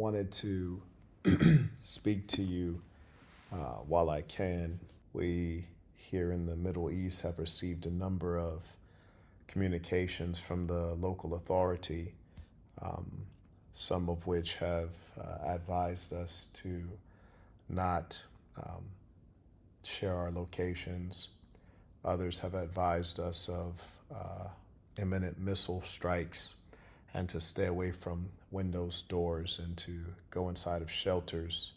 Wanted to speak to you while I can. We here in the Middle East have received a number of communications from the local authority, um, some of which have advised us to not um, share our locations. Others have advised us of imminent missile strikes and to stay away from windows, doors, and to go inside of shelters.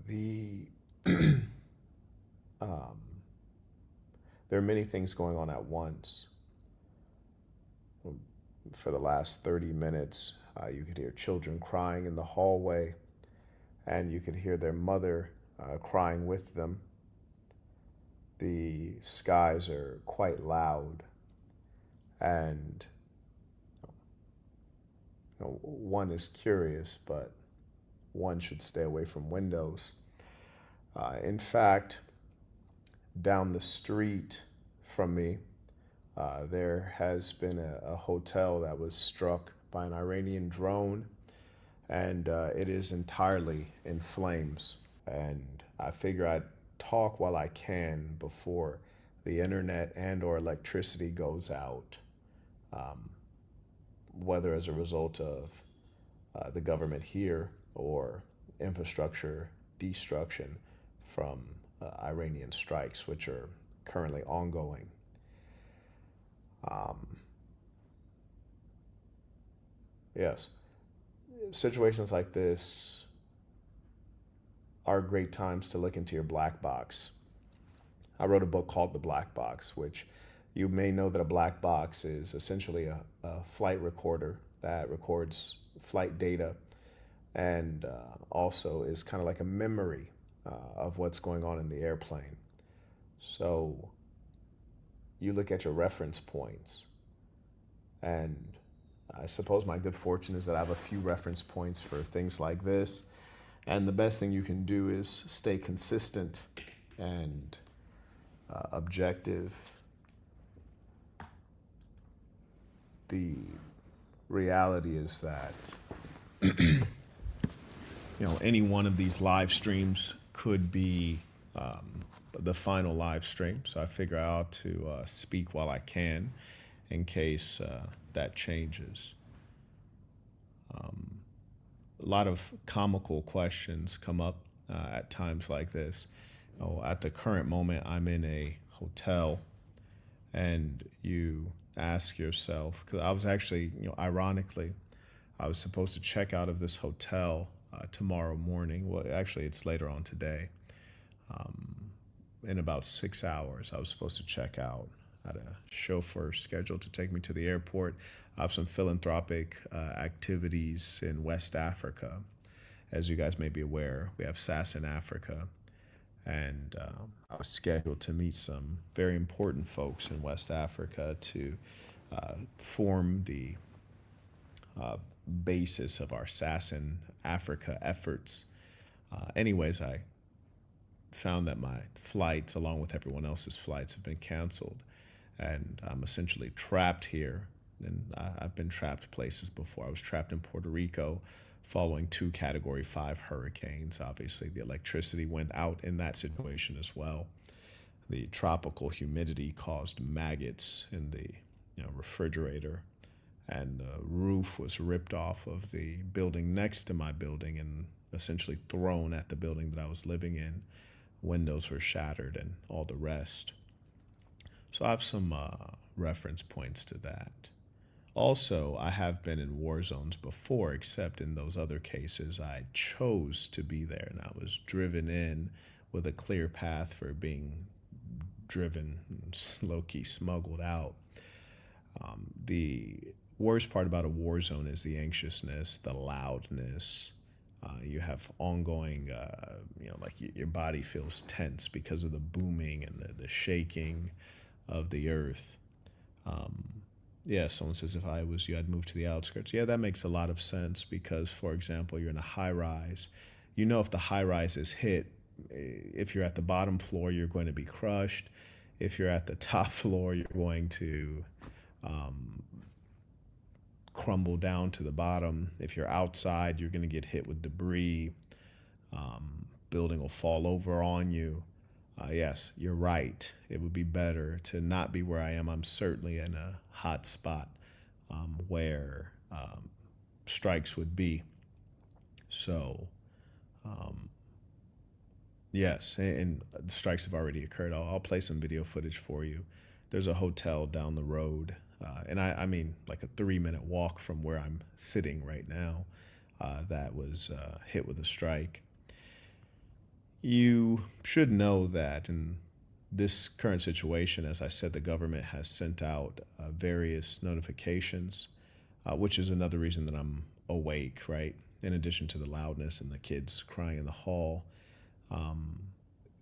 The um, there are many things going on at once. For the last 30 minutes, you could hear children crying in the hallway, and you could hear their mother crying with them. The skies are quite loud, and one is curious, but one should stay away from windows. In fact, down the street from me, there has been a hotel that was struck by an Iranian drone, and it is entirely in flames. And I figure I'd talk while I can before the internet and or electricity goes out, um, whether as a result of the government here or infrastructure destruction from Iranian strikes, which are currently ongoing. Um, yes, situations like this are great times to look into your black box. I wrote a book called The Black Box, which you may know that a black box is essentially a flight recorder that records flight data and also is kind of like a memory of what's going on in the airplane. So you look at your reference points, and I suppose my good fortune is that I have a few reference points for things like this. And the best thing you can do is stay consistent and objective. The reality is that any one of these live streams could be the final live stream. So I figure I ought to speak while I can in case that changes. A lot of comical questions come up at times like this. At the current moment, I'm in a hotel, and you ask yourself, because I was actually, ironically, I was supposed to check out of this hotel tomorrow morning. Well, actually, it's later on today. In about 6 hours, I was supposed to check out. I had a chauffeur scheduled to take me to the airport. I have some philanthropic activities in West Africa. As you guys may be aware, we have SAS in Africa. And I was scheduled to meet some very important folks in West Africa to form the basis of our SAS in Africa efforts. Anyways, I found that my flights, along with everyone else's flights, have been canceled. And I'm essentially trapped here. And I've been trapped places before. I was trapped in Puerto Rico following 2 Category 5 hurricanes. Obviously, the electricity went out in that situation as well. The tropical humidity caused maggots in the refrigerator, and the roof was ripped off of the building next to my building and essentially thrown at the building that I was living in. Windows were shattered and all the rest. So I have some reference points to that. Also, I have been in war zones before, except in those other cases, I chose to be there, and I was driven in with a clear path for being driven, low-key smuggled out. The worst part about a war zone is the anxiousness, the loudness. You have ongoing, like your body feels tense because of the booming and the shaking of the earth. Yeah, someone says if I was you, I'd move to the outskirts. Yeah, that makes a lot of sense because, for example, you're in a high rise. If the high rise is hit, if you're at the bottom floor, you're going to be crushed. If you're at the top floor, you're going to crumble down to the bottom. If you're outside, you're going to get hit with debris. Building will fall over on you. Yes, you're right. It would be better to not be where I am. I'm certainly in a hot spot where strikes would be. So, um, yes, and the strikes have already occurred. I'll play some video footage for you. There's a hotel down the road, and I mean like a 3-minute walk from where I'm sitting right now, that was hit with a strike. You should know that in this current situation, as I said, the government has sent out various notifications, which is another reason that I'm awake, right? In addition to the loudness and the kids crying in the hall, um,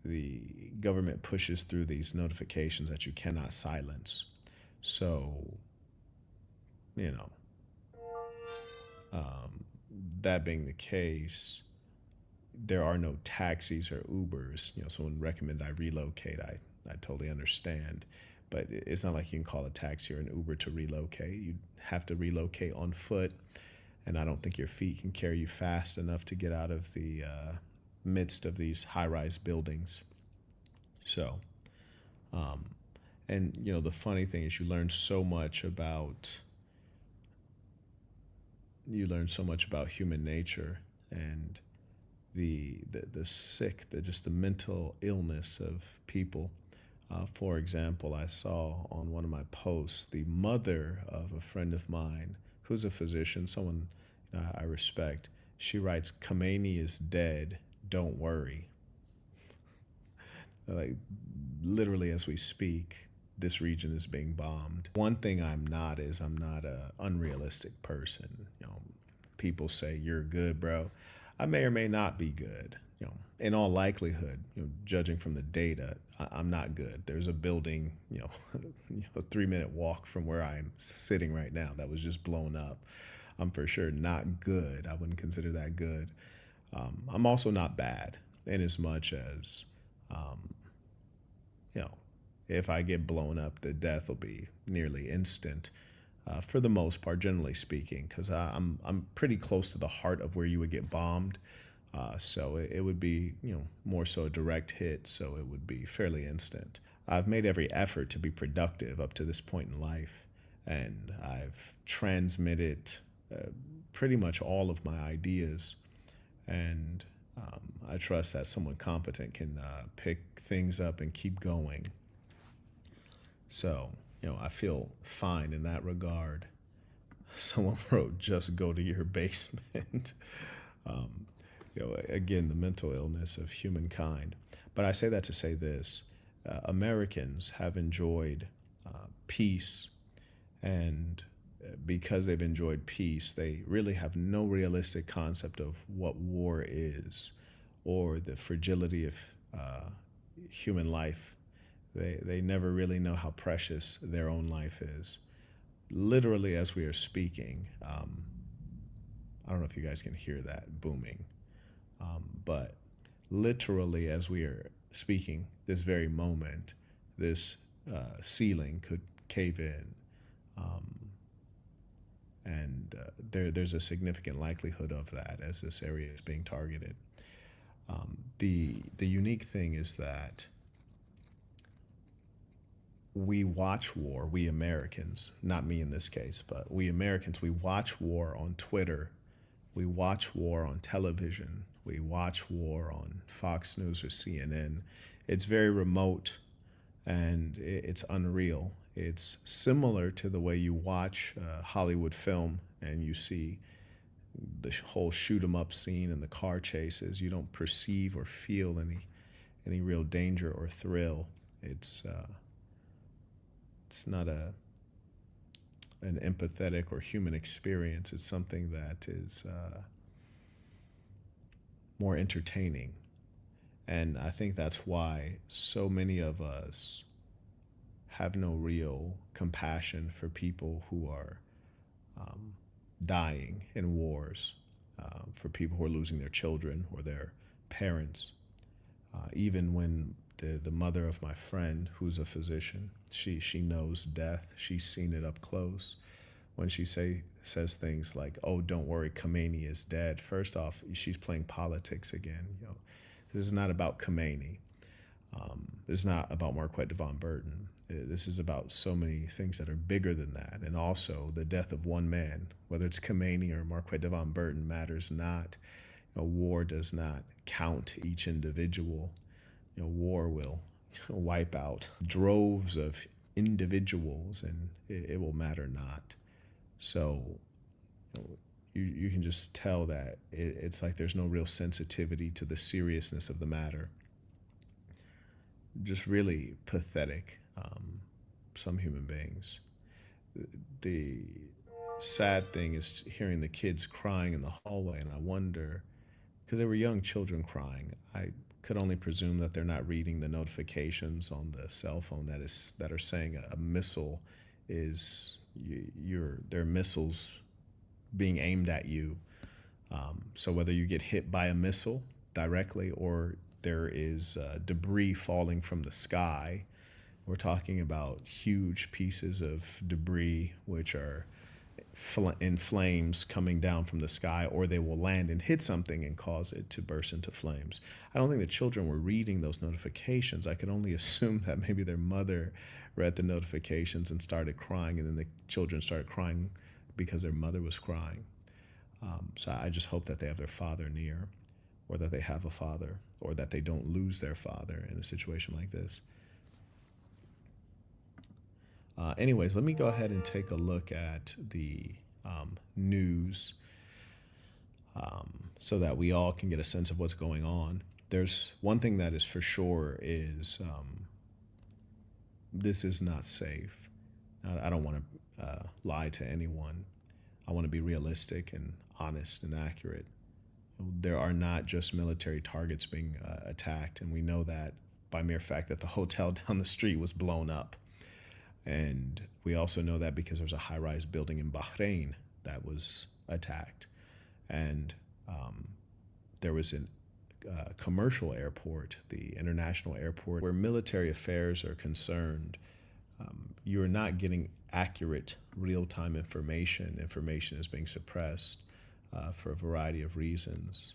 the government pushes through these notifications that you cannot silence. So, you know, um, that being the case, there are no taxis or Ubers. Someone recommended I relocate. I totally understand. But it's not like you can call a taxi or an Uber to relocate. You have to relocate on foot. And I don't think your feet can carry you fast enough to get out of the midst of these high-rise buildings. So, um, and the funny thing is you learn so much about human nature and the sick, just the mental illness of people. For example, I saw on one of my posts the mother of a friend of mine who's a physician, someone I respect. She writes, "Khomeini is dead. Don't worry." Like literally as we speak, this region is being bombed. One thing I'm not is I'm not a unrealistic person. People say you're good, bro. I may or may not be good. In all likelihood, judging from the data, I'm not good. There's a building, a 3-minute walk from where I'm sitting right now that was just blown up. I'm for sure not good. I wouldn't consider that good. I'm also not bad, in as much as, um, you know, if I get blown up, the death will be nearly instant. For the most part, generally speaking, because I'm pretty close to the heart of where you would get bombed. So it would be, more so a direct hit, so it would be fairly instant. I've made every effort to be productive up to this point in life, and I've transmitted uh, pretty much all of my ideas, and I trust that someone competent can pick things up and keep going. So, I feel fine in that regard. Someone wrote, "Just go to your basement." um, Again, the mental illness of humankind. But I say that to say this: Americans have enjoyed peace, and because they've enjoyed peace, they really have no realistic concept of what war is or the fragility of uh, human life. They never really know how precious their own life is. Literally, as we are speaking, I don't know if you guys can hear that booming, but literally, as we are speaking, this very moment, this ceiling could cave in. Um, and there's a significant likelihood of that as this area is being targeted. The unique thing is that we watch war, we Americans, not me in this case, but we Americans, we watch war on Twitter, we watch war on television, we watch war on Fox News or CNN. It's very remote and it's unreal. It's similar to the way you watch Hollywood film and you see the whole shoot 'em up scene and the car chases. You don't perceive or feel any real danger or thrill. It's not an empathetic or human experience. It's something that is more entertaining. And I think that's why so many of us have no real compassion for people who are um, dying in wars, for people who are losing their children or their parents. Even when the mother of my friend, who's a physician, she knows death. She's seen it up close. when she says things like, "Oh, don't worry, Khomeini is dead." First off, she's playing politics again. This is not about Khomeini. This is not about Marquette Devon Burton. This is about so many things that are bigger than that. And also the death of one man, whether it's Khomeini or Marquette Devon Burton, matters not. War does not count each individual. War will wipe out droves of individuals, and it will matter not. So you can just tell that it's like there's no real sensitivity to the seriousness of the matter. Just really pathetic, some human beings. The sad thing is hearing the kids crying in the hallway, and I wonder, because they were young children crying, I could only presume that they're not reading the notifications on the cell phone that are saying a missile is there are missiles being aimed at you. So whether you get hit by a missile directly or there is debris falling from the sky, we're talking about huge pieces of debris which are in flames coming down from the sky, or they will land and hit something and cause it to burst into flames. I don't think the children were reading those notifications. I could only assume that maybe their mother read the notifications and started crying, and then the children started crying because their mother was crying. So I just hope that they have their father near, or that they have a father, or that they don't lose their father in a situation like this. Anyways, let me go ahead and take a look at the news so that we all can get a sense of what's going on. There's one thing that is for sure is this is not safe. I don't want to lie to anyone. I want to be realistic and honest and accurate. There are not just military targets being attacked, and we know that by mere fact that the hotel down the street was blown up. And we also know that because there's a high-rise building in Bahrain that was attacked. And there was a commercial airport, the international airport, where military affairs are concerned. You're not getting accurate real-time information. Information is being suppressed for a variety of reasons.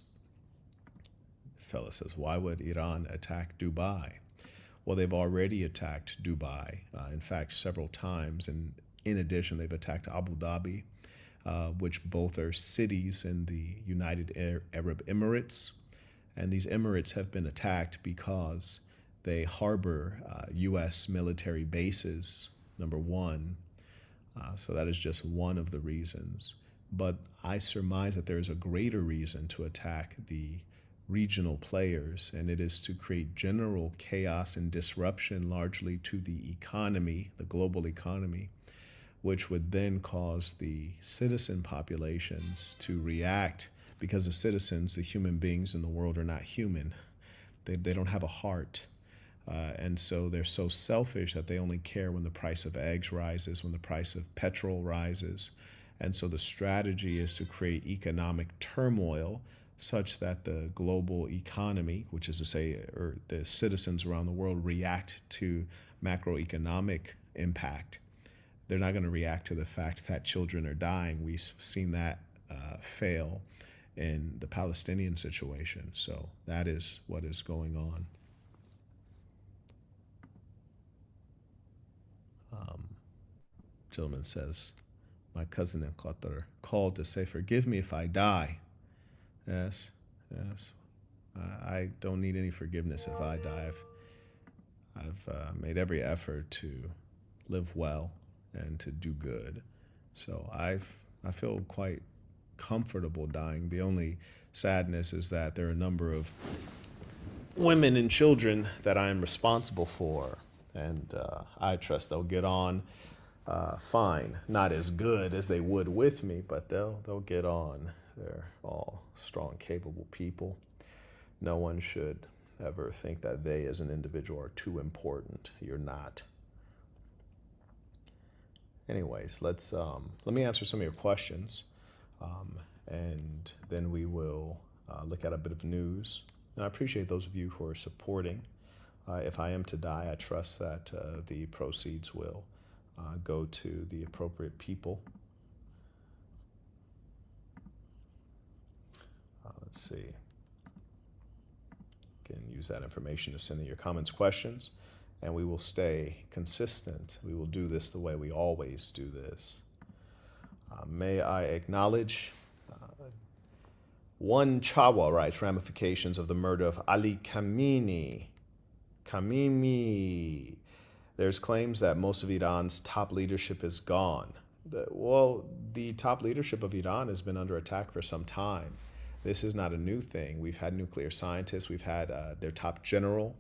Fella says, why would Iran attack Dubai? Well, they've already attacked Dubai, in fact, several times. And in addition, they've attacked Abu Dhabi, which both are cities in the United Arab Emirates. And these emirates have been attacked because they harbor U.S. military bases, number one. So that is just one of the reasons. But I surmise that there is a greater reason to attack the regional players, and it is to create general chaos and disruption largely to the economy, the global economy, which would then cause the citizen populations to react, because the citizens, the human beings in the world, are not human. They don't have a heart. And so they're so selfish that they only care when the price of eggs rises, when the price of petrol rises. And so the strategy is to create economic turmoil such that the global economy, which is to say, or the citizens around the world, react to macroeconomic impact. They're not going to react to the fact that children are dying. We've seen that fail in the Palestinian situation. So that is what is going on. Gentleman says, my cousin in Qatar called to say, forgive me if I die. Yes. I don't need any forgiveness if I die. I've made every effort to live well and to do good. So I feel quite comfortable dying. The only sadness is that there are a number of women and children that I am responsible for, and I trust they'll get on fine. Not as good as they would with me, but they'll get on. They're all strong, capable people. No one should ever think that they as an individual are too important. You're not. Anyways, let me answer some of your questions, and then we will look at a bit of news. And I appreciate those of you who are supporting. If I am to die, I trust that the proceeds will go to the appropriate people Let's see. You can use that information to send in your comments, questions, and we will stay consistent. We will do this the way we always do this. May I acknowledge one Chawa writes ramifications of the murder of Ali Khamenei. Khamenei. There's claims that most of Iran's top leadership is gone. The top leadership of Iran has been under attack for some time. This is not a new thing. We've had nuclear scientists. We've had their top general.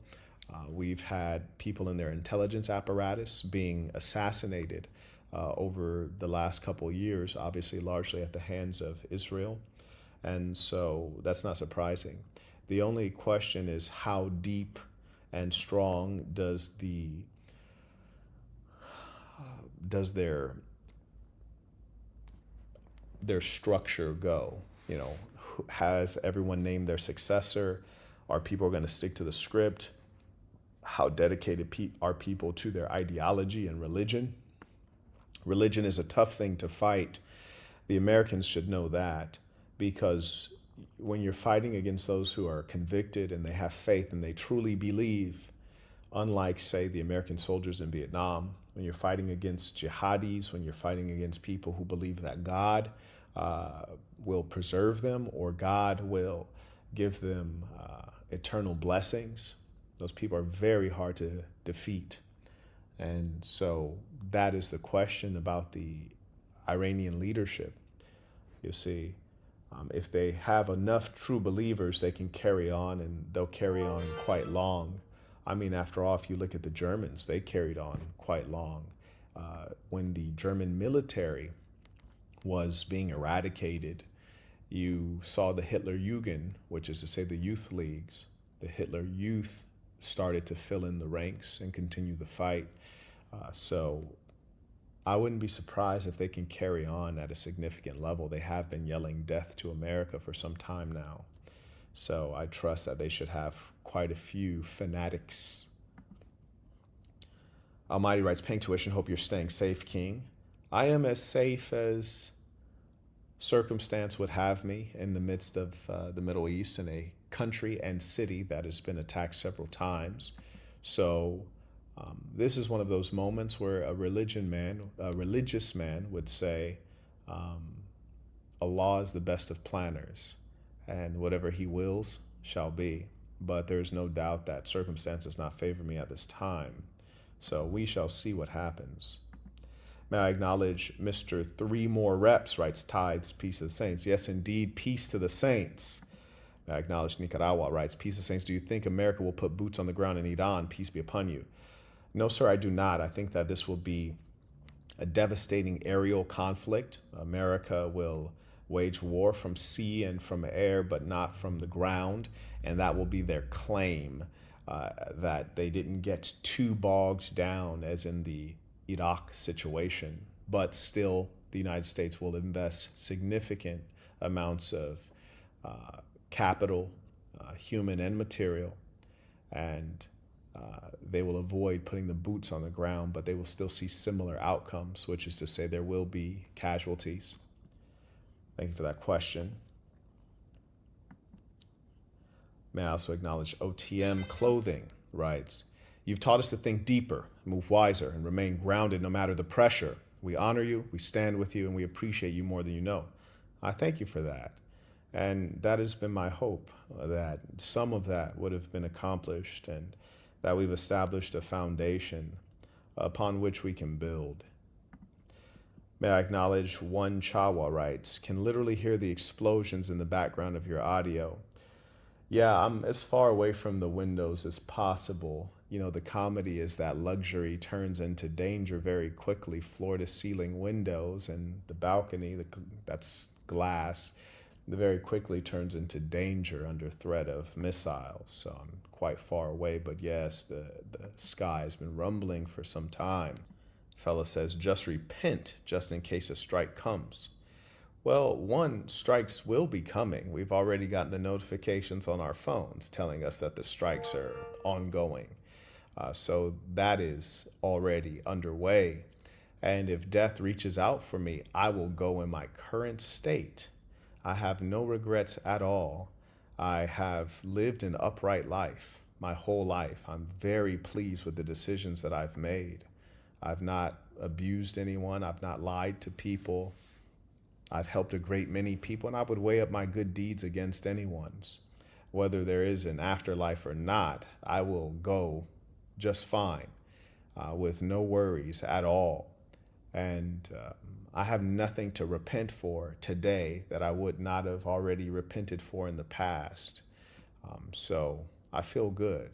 We've had people in their intelligence apparatus being assassinated over the last couple of years, obviously largely at the hands of Israel. And so that's not surprising. The only question is how deep and strong does their structure go? You know, has everyone named their successor? Are people going to stick to the script? How dedicated are people to their ideology and religion? Religion is a tough thing to fight. The Americans should know that, because when you're fighting against those who are convicted and they have faith and they truly believe, unlike, say, the American soldiers in Vietnam, when you're fighting against jihadis, when you're fighting against people who believe that God will preserve them or God will give them eternal blessings, those people are very hard to defeat. And so that is the question about the Iranian leadership. You see, if they have enough true believers, they can carry on, and they'll carry on quite long. I mean, after all, if you look at the Germans, they carried on quite long. When the German military was being eradicated, you saw the Hitler Jugend, which is to say the youth leagues. The Hitler youth started to fill in the ranks and continue the fight. So I wouldn't be surprised if they can carry on at a significant level. They have been yelling death to America for some time now. So I trust that they should have quite a few fanatics. Almighty writes, paying tuition, hope you're staying safe, King. I am as safe as circumstance would have me in the midst of the Middle East, in a country and city that has been attacked several times. So this is one of those moments where a religious man would say, Allah is the best of planners, and whatever he wills shall be. But there's no doubt that circumstances not favor me at this time. So we shall see what happens. May I acknowledge Mr. Three More Reps writes, tithes, peace of the saints. Yes, indeed, peace to the saints. May I acknowledge Nicaragua writes, peace of saints. Do you think America will put boots on the ground in Iran? Peace be upon you. No, sir, I do not. I think that this will be a devastating aerial conflict. America will wage war from sea and from air, but not from the ground. And that will be their claim, that they didn't get too bogged down as in the Iraq situation. But still, the United States will invest significant amounts of capital, human and material, and they will avoid putting the boots on the ground, but they will still see similar outcomes, which is to say there will be casualties. Thank you for that question. May I also acknowledge OTM Clothing writes, you've taught us to think deeper, move wiser, and remain grounded no matter the pressure. We honor you, we stand with you, and we appreciate you more than you know. I thank you for that. And that has been my hope, that some of that would have been accomplished and that we've established a foundation upon which we can build. May I acknowledge one Chawa writes, can literally hear the explosions in the background of your audio. Yeah, I'm as far away from the windows as possible. You know, the comedy is that luxury turns into danger very quickly. Floor to ceiling windows and the balcony, that's glass, very quickly turns into danger under threat of missiles. So I'm quite far away, but yes, the sky has been rumbling for some time. Fella says, just repent just in case a strike comes. Well, strikes will be coming. We've already gotten the notifications on our phones telling us that the strikes are ongoing. So that is already underway. And if death reaches out for me, I will go in my current state. I have no regrets at all. I have lived an upright life my whole life. I'm very pleased with the decisions that I've made. I've not abused anyone. I've not lied to people. I've helped a great many people, and I would weigh up my good deeds against anyone's. Whether there is an afterlife or not, I will go just fine, with no worries at all. And I have nothing to repent for today that I would not have already repented for in the past. So I feel good.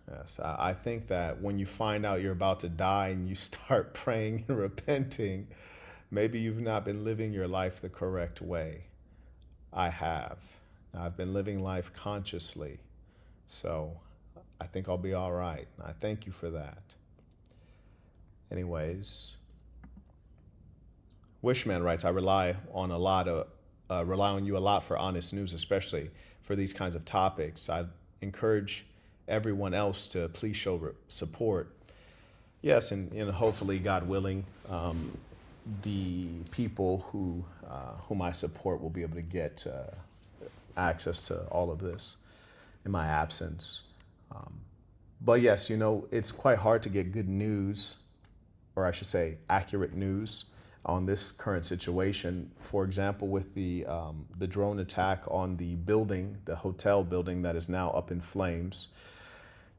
Yes, I think that when you find out you're about to die and you start praying and repenting, maybe you've not been living your life the correct way. I have. I've been living life consciously. So I think I'll be all right. I thank you for that. Anyways, Wishman writes, I rely on you a lot for honest news, especially for these kinds of topics. I encourage everyone else to please show support. Yes, and hopefully, God willing, the people whom I support will be able to get access to all of this in my absence. But yes, it's quite hard to get good news, or I should say, accurate news on this current situation. For example, with the drone attack on the building, the hotel building that is now up in flames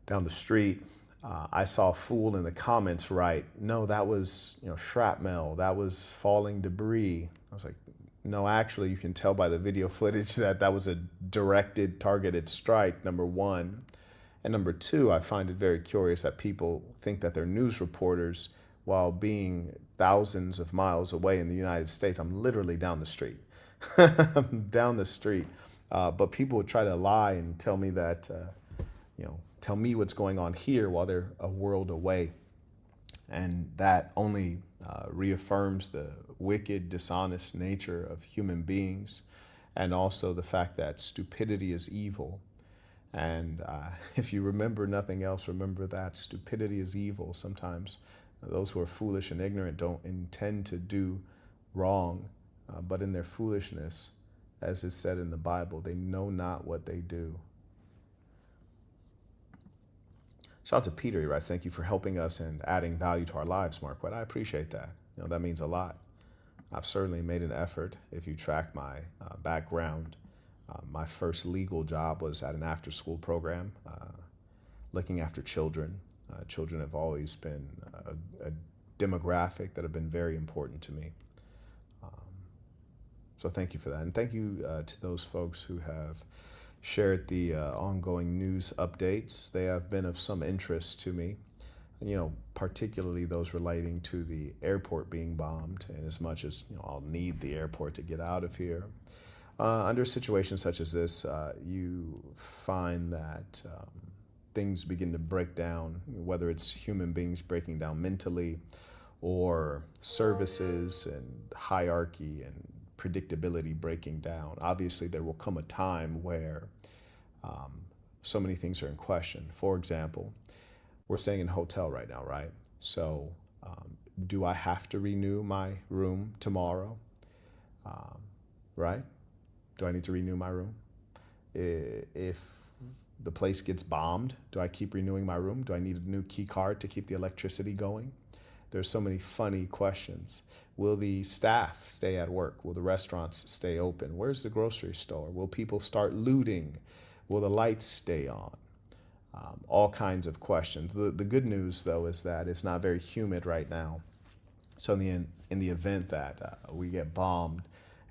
down the street. I saw a fool in the comments write, "No, that was shrapnel. That was falling debris." I was like, "No, actually, you can tell by the video footage that that was a directed, targeted strike. Number one, and number two, I find it very curious that people think that they're news reporters while being thousands of miles away in the United States. I'm literally down the street. I'm down the street. But people would try to lie and tell me that, tell me what's going on here while they're a world away. And that only reaffirms the wicked, dishonest nature of human beings, and also the fact that stupidity is evil. And if you remember nothing else, remember that stupidity is evil. Sometimes those who are foolish and ignorant don't intend to do wrong, but in their foolishness, as is said in the Bible, they know not what they do. Shout out to Peter. He writes, "Thank you for helping us and adding value to our lives, Marquette. I appreciate that. That means a lot. I've certainly made an effort. If you track my background, my first legal job was at an after-school program, looking after children. Children have always been a demographic that have been very important to me. So thank you for that. And thank you to those folks who have shared the ongoing news updates. They have been of some interest to me, particularly those relating to the airport being bombed. And as much as I'll need the airport to get out of here, under situations such as this, you find that things begin to break down, whether it's human beings breaking down mentally or services and hierarchy and predictability breaking down. Obviously, there will come a time where so many things are in question. For example, we're staying in a hotel right now, right? So do I have to renew my room tomorrow? Right? Do I need to renew my room? If the place gets bombed, do I keep renewing my room? Do I need a new key card to keep the electricity going? There's so many funny questions. Will the staff stay at work? Will the restaurants stay open? Where's the grocery store? Will people start looting? Will the lights stay on? All kinds of questions. The good news, though, is that it's not very humid right now. So in the event that we get bombed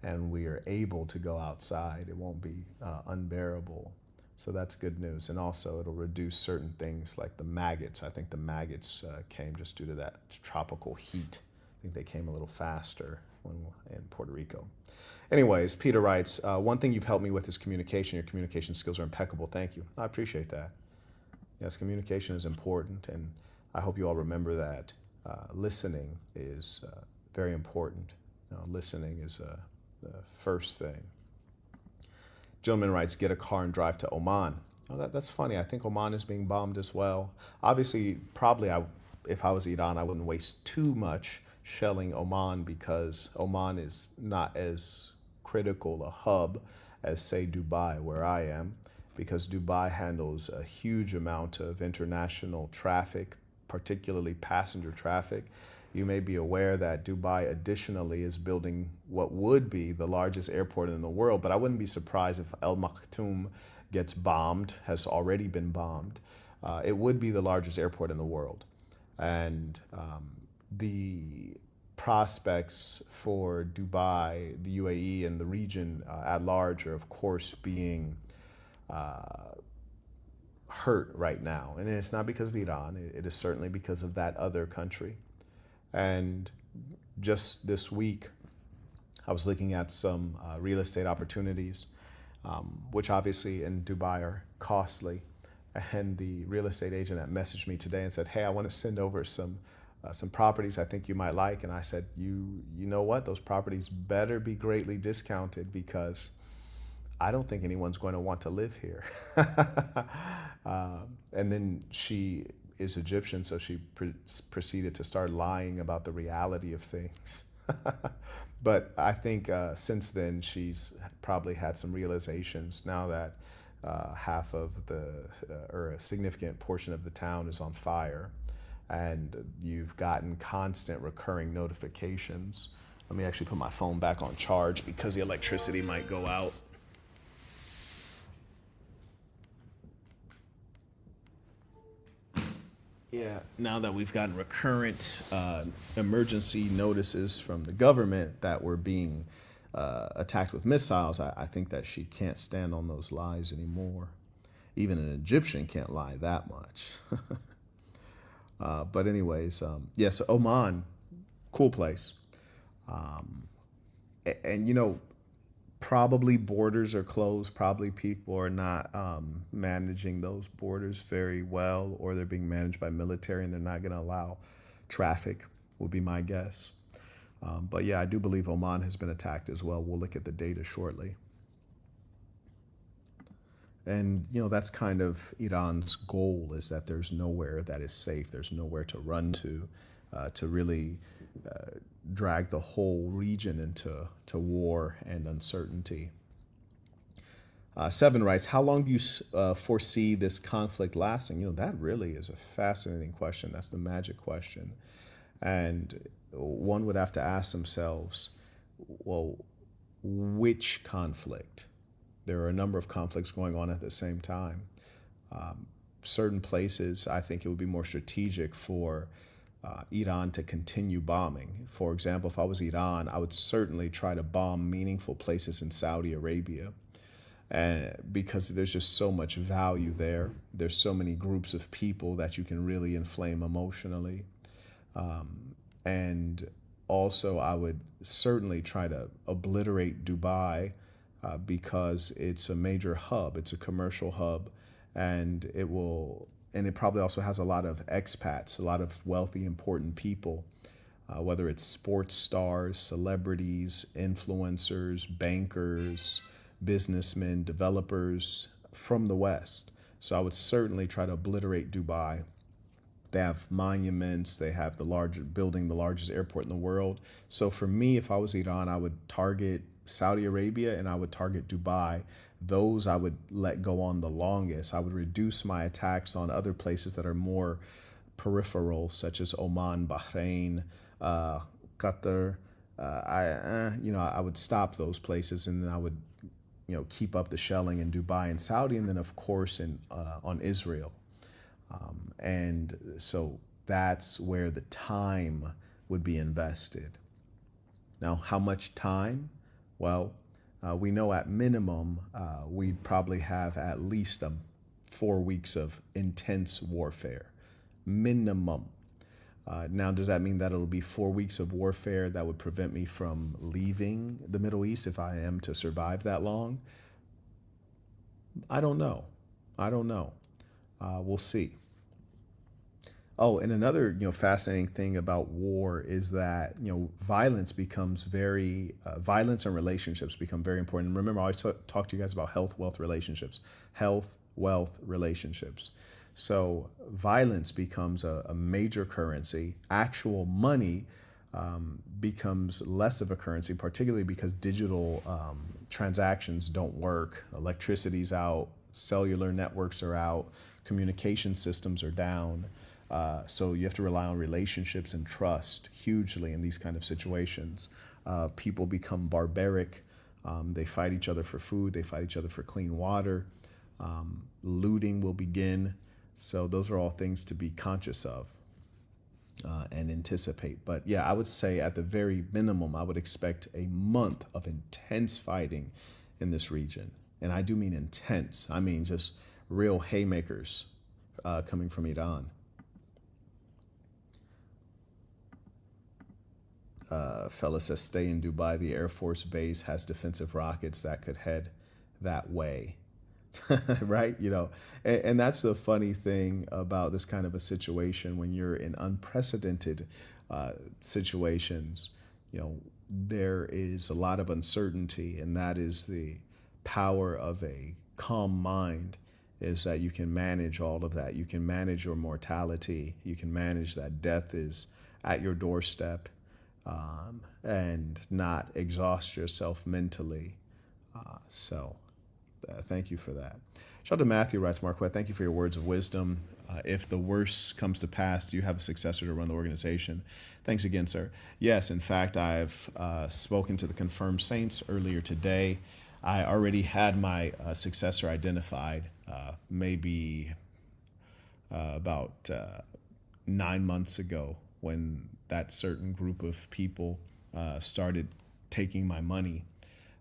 and we are able to go outside, it won't be unbearable. So that's good news. And also it'll reduce certain things like the maggots. I think the maggots came just due to that tropical heat. I think they came a little faster in Puerto Rico. Anyways, Peter writes, one thing you've helped me with is communication. Your communication skills are impeccable. Thank you. I appreciate that. Yes, communication is important. And I hope you all remember that listening is very important. Listening is the first thing. Gentleman writes, get a car and drive to Oman. Oh, that's funny. I think Oman is being bombed as well. Obviously, probably if I was Iran, I wouldn't waste too much shelling Oman because Oman is not as critical a hub as, say, Dubai, where I am, because Dubai handles a huge amount of international traffic, particularly passenger traffic. You may be aware that Dubai additionally is building what would be the largest airport in the world, but I wouldn't be surprised if Al Maktoum gets bombed, has already been bombed. It would be the largest airport in the world. And the prospects for Dubai, the UAE, and the region at large are, of course, being hurt right now. And it's not because of Iran, it is certainly because of that other country. And just this week, I was looking at some real estate opportunities, which obviously in Dubai are costly. And the real estate agent that messaged me today and said, "Hey, I want to send over some properties I think you might like." And I said, you know what? Those properties better be greatly discounted, because I don't think anyone's going to want to live here. And then she is Egyptian, so she proceeded to start lying about the reality of things. But I think since then, she's probably had some realizations now that half of or a significant portion of the town is on fire, and you've gotten constant recurring notifications. Let me actually put my phone back on charge because the electricity might go out. Yeah, now that we've gotten recurrent emergency notices from the government that we're being attacked with missiles, I think that she can't stand on those lies anymore. Even an Egyptian can't lie that much. But anyways, yes, Oman, cool place. And probably borders are closed. Probably people are not managing those borders very well, or they're being managed by military and they're not going to allow traffic, would be my guess. But yeah, I do believe Oman has been attacked as well. We'll look at the data shortly. And, that's kind of Iran's goal, is that there's nowhere that is safe. There's nowhere to run to really drag the whole region into war and uncertainty. Seven writes, how long do you foresee this conflict lasting? That really is a fascinating question. That's the magic question. And one would have to ask themselves, well, which conflict? There are a number of conflicts going on at the same time. Certain places, I think it would be more strategic for Iran to continue bombing. For example, if I was Iran, I would certainly try to bomb meaningful places in Saudi Arabia, because there's just so much value there. There's so many groups of people that you can really inflame emotionally. And also, I would certainly try to obliterate Dubai, because it's a major hub. It's a commercial hub, and it probably also has a lot of expats, a lot of wealthy, important people, whether it's sports stars, celebrities, influencers, bankers, businessmen, developers from the West. So I would certainly try to obliterate Dubai. They have monuments. They have building the largest airport in the world. So for me, if I was Iran, I would target Saudi Arabia and I would target Dubai. Those I would let go on the longest. I would reduce my attacks on other places that are more peripheral, such as Oman, Bahrain, Qatar. I would stop those places, and then I would, keep up the shelling in Dubai and Saudi, and then of course on Israel. And so that's where the time would be invested. Now, how much time? Well, we know at minimum we'd probably have at least 4 weeks of intense warfare. Minimum. Now, does that mean that it'll be 4 weeks of warfare that would prevent me from leaving the Middle East if I am to survive that long? I don't know. We'll see. Oh, and another fascinating thing about war is that violence and relationships become very important. And remember, I always talk to you guys about health, wealth, relationships. Health, wealth, relationships. So violence becomes a major currency. Actual money becomes less of a currency, particularly because digital transactions don't work. Electricity's out, cellular networks are out, communication systems are down. So you have to rely on relationships and trust hugely in these kind of situations. People become barbaric. They fight each other for food. They fight each other for clean water. Looting will begin. So those are all things to be conscious of and anticipate. But yeah, I would say at the very minimum, I would expect a month of intense fighting in this region. And I do mean intense. I mean just real haymakers coming from Iran. Fella says, stay in Dubai. The Air Force Base has defensive rockets that could head that way. Right? And that's the funny thing about this kind of a situation when you're in unprecedented situations. There is a lot of uncertainty, and that is the power of a calm mind, is that you can manage all of that. You can manage your mortality. You can manage that death is at your doorstep, and not exhaust yourself mentally. Thank you for that. Shout out to Matthew, writes Marquette. Thank you for your words of wisdom. If the worst comes to pass, do you have a successor to run the organization? Thanks again, sir. Yes, in fact, I've spoken to the confirmed saints earlier today. I already had my successor identified maybe about 9 months ago, when that certain group of people started taking my money.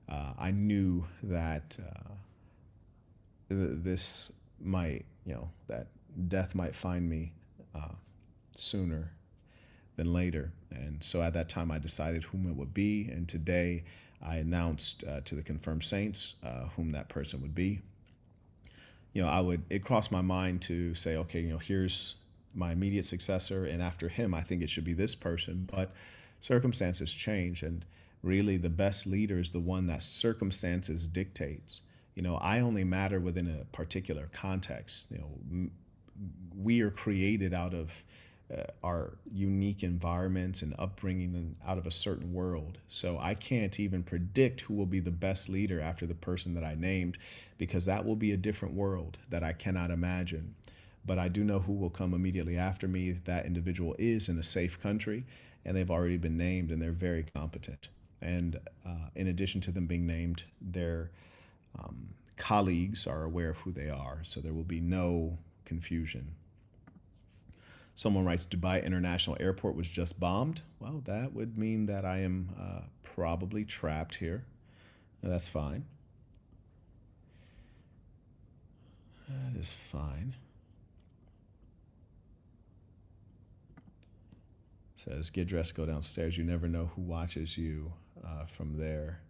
I knew that this might, that death might find me sooner than later. And so at that time, I decided whom it would be. And today I announced to the confirmed saints whom that person would be. It crossed my mind to say, okay, here's my immediate successor, and after him, I think it should be this person. But circumstances change, and really the best leader is the one that circumstances dictates. I only matter within a particular context. We are created out of our unique environments and upbringing and out of a certain world. So I can't even predict who will be the best leader after the person that I named, because that will be a different world that I cannot imagine. But I do know who will come immediately after me. That individual is in a safe country, and they've already been named, and they're very competent. And in addition to them being named, their colleagues are aware of who they are, so there will be no confusion. Someone writes, Dubai International Airport was just bombed. Well, that would mean that I am probably trapped here. That's fine. That is fine. Says, get dressed, go downstairs. You never know who watches you from there.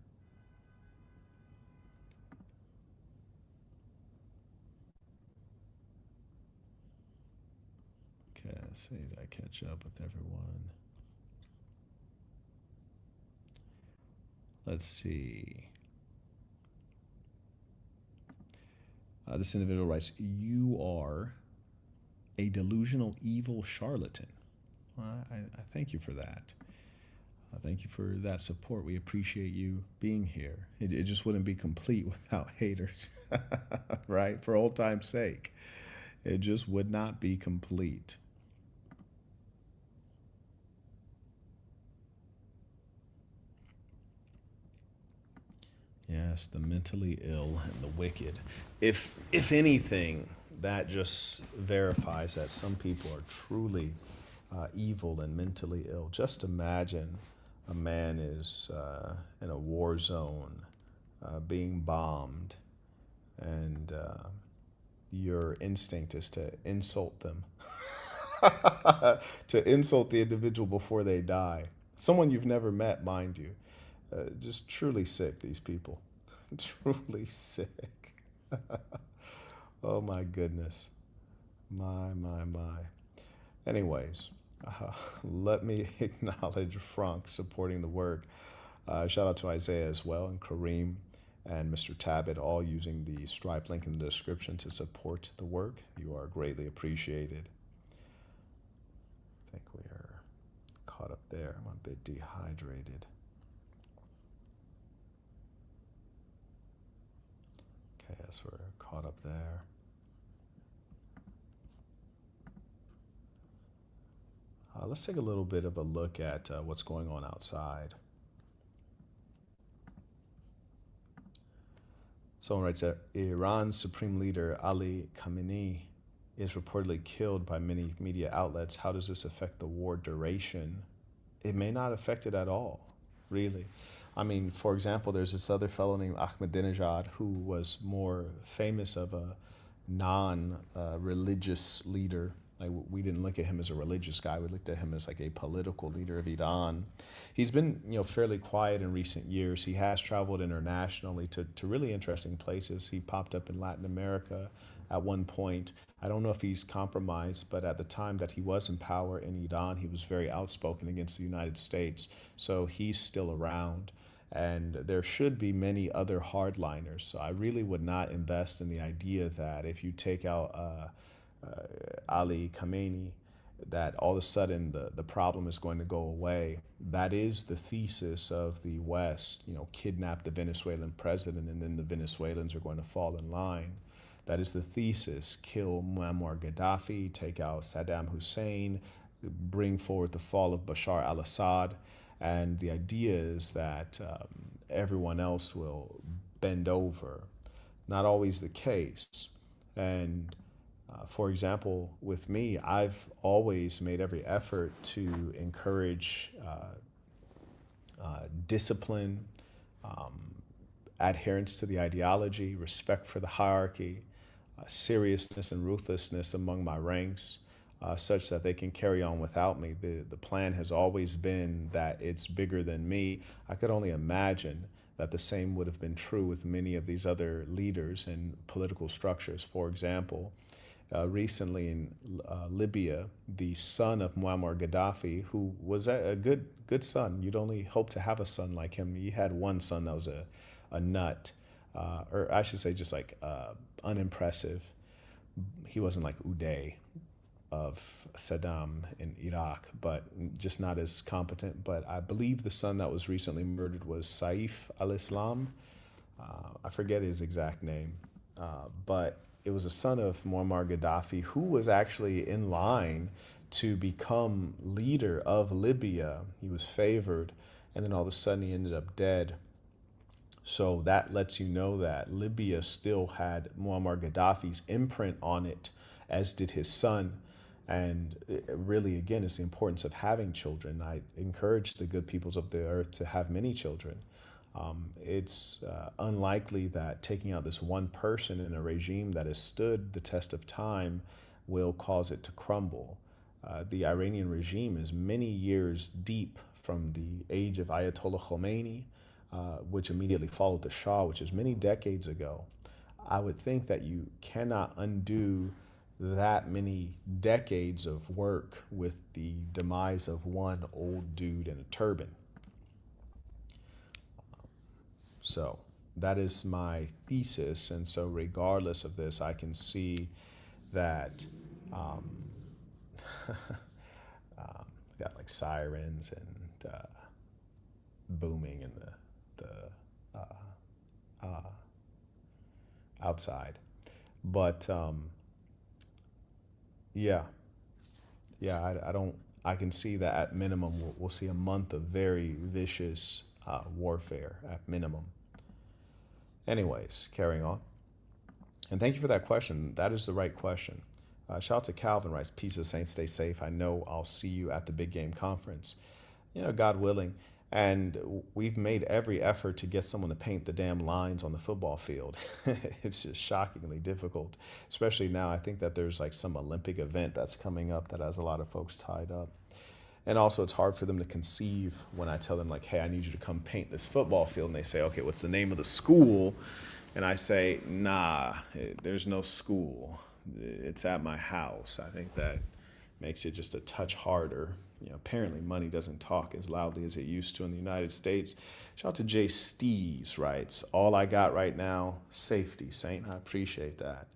Okay, let's see. Did I catch up with everyone? Let's see. This individual writes, you are a delusional evil charlatan. I thank you for that. Thank you for that support. We appreciate you being here. It just wouldn't be complete without haters, right? For old time's sake, it just would not be complete. Yes, the mentally ill and the wicked. If anything, that just verifies that some people are truly evil and mentally ill. Just imagine a man is in a war zone, being bombed, and your instinct is to insult them, to insult the individual before they die. Someone you've never met, mind you. Just truly sick, these people. Truly sick. Oh my goodness. My. Anyways, let me acknowledge Frank supporting the work. Shout out to Isaiah as well, and Kareem and Mr. Tabit, all using the Stripe link in the description to support the work. You are greatly appreciated. I think we are caught up there. I'm a bit dehydrated. Okay, yes, we're caught up there. Let's take a little bit of a look at what's going on outside. Someone writes that Iran's supreme leader Ali Khamenei is reportedly killed by many media outlets. How does this affect the war duration? It may not affect it at all, really. I mean, for example, there's this other fellow named Ahmadinejad who was more famous of a non-religious leader. Like, we didn't look at him as a religious guy. We looked at him as like a political leader of Iran. He's been, fairly quiet in recent years. He has traveled internationally to really interesting places. He popped up in Latin America at one point. I don't know if he's compromised, but at the time that he was in power in Iran, he was very outspoken against the United States. So he's still around. And there should be many other hardliners. So I really would not invest in the idea that if you take out Ali Khamenei, that all of a sudden the problem is going to go away. That is the thesis of the West, kidnap the Venezuelan president and then the Venezuelans are going to fall in line. That is the thesis. Kill Muammar Gaddafi, take out Saddam Hussein, bring forward the fall of Bashar al-Assad. And the idea is that everyone else will bend over. Not always the case. And for example, with me, I've always made every effort to encourage discipline, adherence to the ideology, respect for the hierarchy, seriousness and ruthlessness among my ranks, such that they can carry on without me. The plan has always been that it's bigger than me. I could only imagine that the same would have been true with many of these other leaders and political structures. For example, recently in Libya, the son of Muammar Gaddafi, who was a good son. You'd only hope to have a son like him. He had one son that was a nut, or I should say just like unimpressive. He wasn't like Uday of Saddam in Iraq, but just not as competent. But I believe the son that was recently murdered was Saif al-Islam. I forget his exact name, but it was a son of Muammar Gaddafi who was actually in line to become leader of Libya. He was favored, and then all of a sudden he ended up dead. So that lets you know that Libya still had Muammar Gaddafi's imprint on it, as did his son. And really, again, it's the importance of having children. I encourage the good peoples of the earth to have many children. It's unlikely that taking out this one person in a regime that has stood the test of time will cause it to crumble. The Iranian regime is many years deep from the age of Ayatollah Khomeini, which immediately followed the Shah, which is many decades ago. I would think that you cannot undo that many decades of work with the demise of one old dude in a turban. So that is my thesis. And so regardless of this, I can see that got like sirens and booming in the outside. But yeah, I can see that at minimum we'll see a month of very vicious warfare at minimum. Anyways, carrying on. And thank you for that question. That is the right question. Shout out to Calvin, writes, peace of saints, stay safe. I know I'll see you at the big game conference. God willing. And we've made every effort to get someone to paint the damn lines on the football field. It's just shockingly difficult, especially now. I think that there's like some Olympic event that's coming up that has a lot of folks tied up. And also it's hard for them to conceive when I tell them like, hey, I need you to come paint this football field. And they say, okay, what's the name of the school? And I say, nah, there's no school. It's at my house. I think that makes it just a touch harder. Apparently money doesn't talk as loudly as it used to in the United States. Shout out to Jay Stees, writes, all I got right now, safety, Saint. I appreciate that.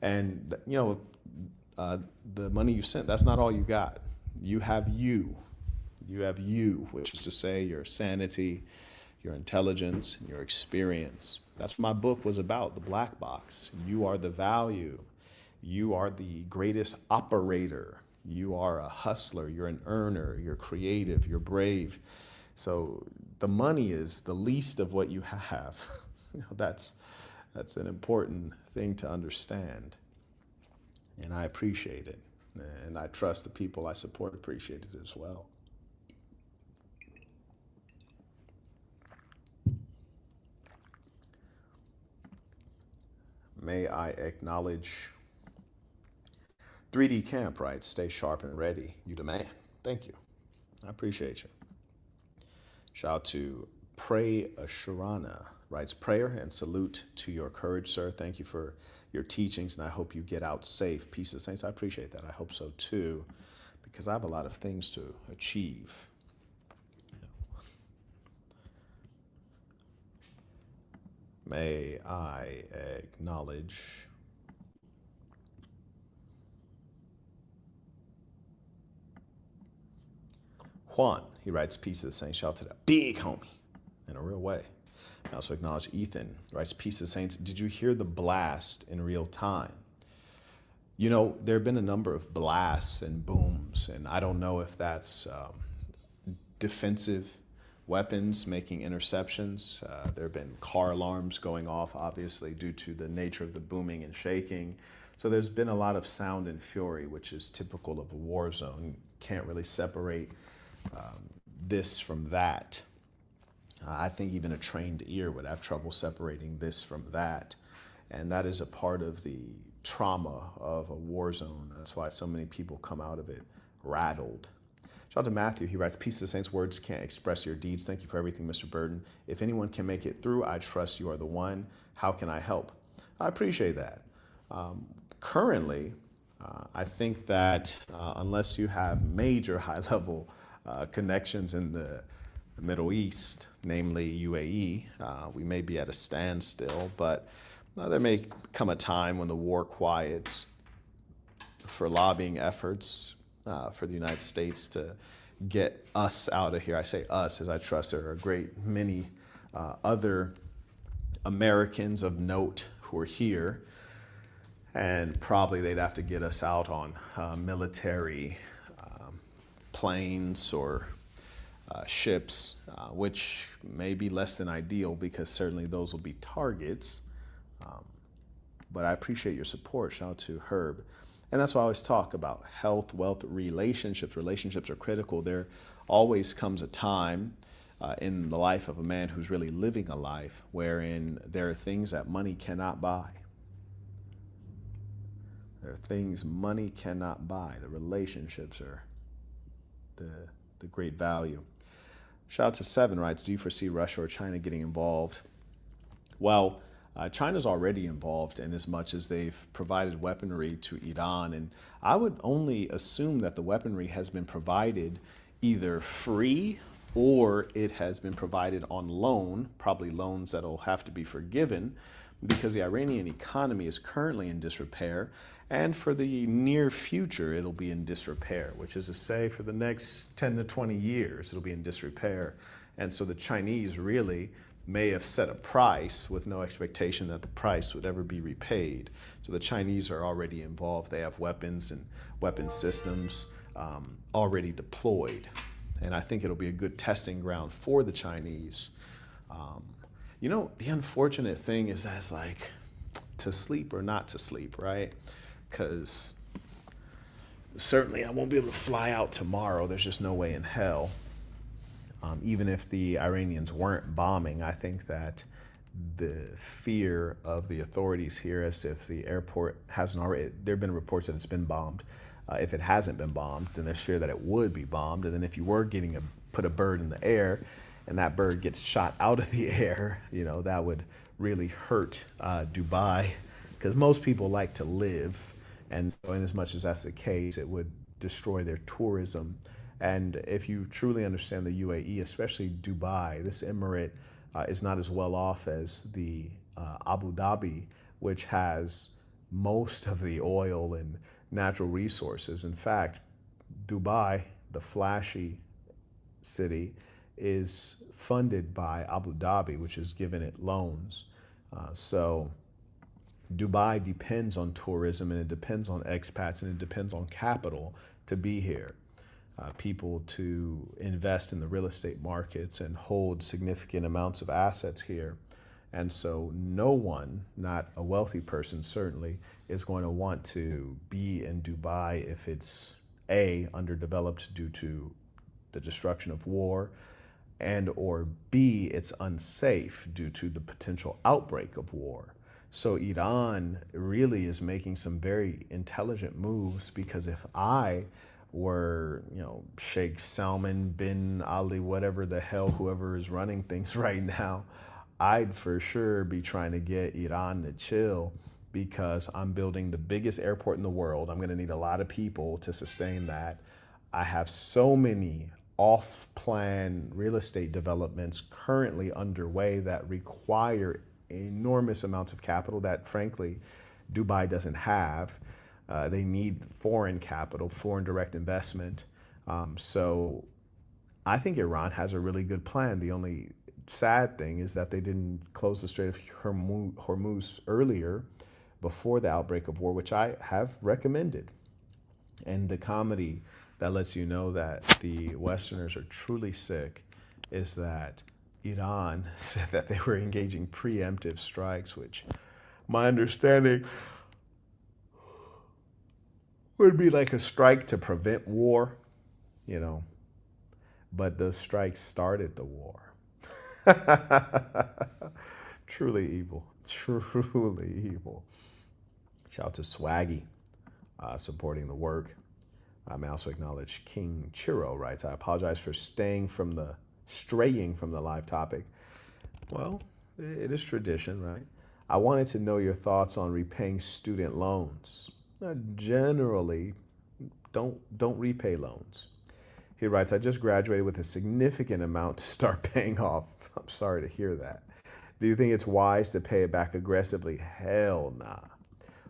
And, the money you sent, that's not all you got. You have you. You have you, which is to say your sanity, your intelligence, and your experience. That's what my book was about, the black box. You are the value. You are the greatest operator. You are a hustler. You're an earner. You're creative. You're brave. So the money is the least of what you have. That's an important thing to understand. And I appreciate it. And I trust the people I support appreciate it as well. May I acknowledge 3D Camp writes, stay sharp and ready. You demand. Thank you. I appreciate you. Shout out to Pray Asharana writes, prayer and salute to your courage, sir. Thank you for your teachings, and I hope you get out safe. Peace of saints. I appreciate that. I hope so too, because I have a lot of things to achieve. May I acknowledge Juan. He writes, peace of the saints. Shout out to that big homie in a real way. I also acknowledge Ethan. He writes, peace of the saints. Did you hear the blast in real time? You know, there have been a number of blasts and booms, and I don't know if that's defensive weapons making interceptions. There have been car alarms going off, obviously, due to the nature of the booming and shaking. So there's been a lot of sound and fury, which is typical of a war zone. Can't really separate this from that. I think even a trained ear would have trouble separating this from that. And that is a part of the trauma of a war zone. That's why so many people come out of it rattled. Shout out to Matthew. He writes, peace to the saints. Words can't express your deeds. Thank you for everything, Mr. Burden. If anyone can make it through, I trust you are the one. How can I help? I appreciate that. Currently, I think that unless you have major high-level connections in the Middle East, namely UAE, we may be at a standstill, but there may come a time when the war quiets for lobbying efforts for the United States to get us out of here. I say us as I trust there are a great many other Americans of note who are here, and probably they'd have to get us out on military planes or ships, which may be less than ideal because certainly those will be targets. But I appreciate your support. Shout out to Herb. And that's why I always talk about health, wealth, relationships. Relationships are critical. There always comes a time in the life of a man who's really living a life wherein there are things that money cannot buy. There are things money cannot buy. The relationships are the great value. Shout out to Seven writes, do you foresee Russia or China getting involved? Well, China's already involved in as much as they've provided weaponry to Iran. And I would only assume that the weaponry has been provided either free or it has been provided on loan, probably loans that'll have to be forgiven because the Iranian economy is currently in disrepair. And for the near future, it'll be in disrepair, which is to say for the next 10 to 20 years, it'll be in disrepair. And so the Chinese really may have set a price with no expectation that the price would ever be repaid. So the Chinese are already involved. They have weapons and weapon systems already deployed. And I think it'll be a good testing ground for the Chinese. You know, the unfortunate thing is that's like to sleep or not to sleep, right? Because certainly I won't be able to fly out tomorrow. There's just no way in hell. Even if the Iranians weren't bombing, I think that the fear of the authorities here as if the airport hasn't already, there have been reports that it's been bombed. If it hasn't been bombed, then there's fear that it would be bombed. And then if you were put a bird in the air and that bird gets shot out of the air, you know, that would really hurt Dubai because most people like to live. And so in as much as that's the case, it would destroy their tourism. And if you truly understand the UAE, especially Dubai, this emirate is not as well off as the Abu Dhabi, which has most of the oil and natural resources. In fact, Dubai, the flashy city is funded by Abu Dhabi, which has given it loans. So Dubai depends on tourism, and it depends on expats, and it depends on capital to be here. People to invest in the real estate markets and hold significant amounts of assets here. And so no one, not a wealthy person certainly, is going to want to be in Dubai if it's A, underdeveloped due to the destruction of war, and or B, it's unsafe due to the potential outbreak of war. So Iran really is making some very intelligent moves, because if I were, Sheikh Salman bin Ali, whatever the hell, whoever is running things right now, I'd for sure be trying to get Iran to chill, because I'm building the biggest airport in the world. I'm going to need a lot of people to sustain that. I have so many off-plan real estate developments currently underway that require enormous amounts of capital that, frankly, Dubai doesn't have. They need foreign capital, foreign direct investment. So I think Iran has a really good plan. The only sad thing is that they didn't close the Strait of Hormuz earlier, before the outbreak of war, which I have recommended. And the comedy that lets you know that the Westerners are truly sick is that Iran said that they were engaging preemptive strikes, which my understanding would be like a strike to prevent war, you know, but the strike started the war. Truly evil, truly evil. Shout out to Swaggy supporting the work. I may also acknowledge King Chiro writes, I apologize for straying from the live topic. Well, it is tradition, right? I wanted to know your thoughts on repaying student loans. Generally, don't repay loans. He writes, I just graduated with a significant amount to start paying off. I'm sorry to hear that. Do you think it's wise to pay it back aggressively? Hell nah.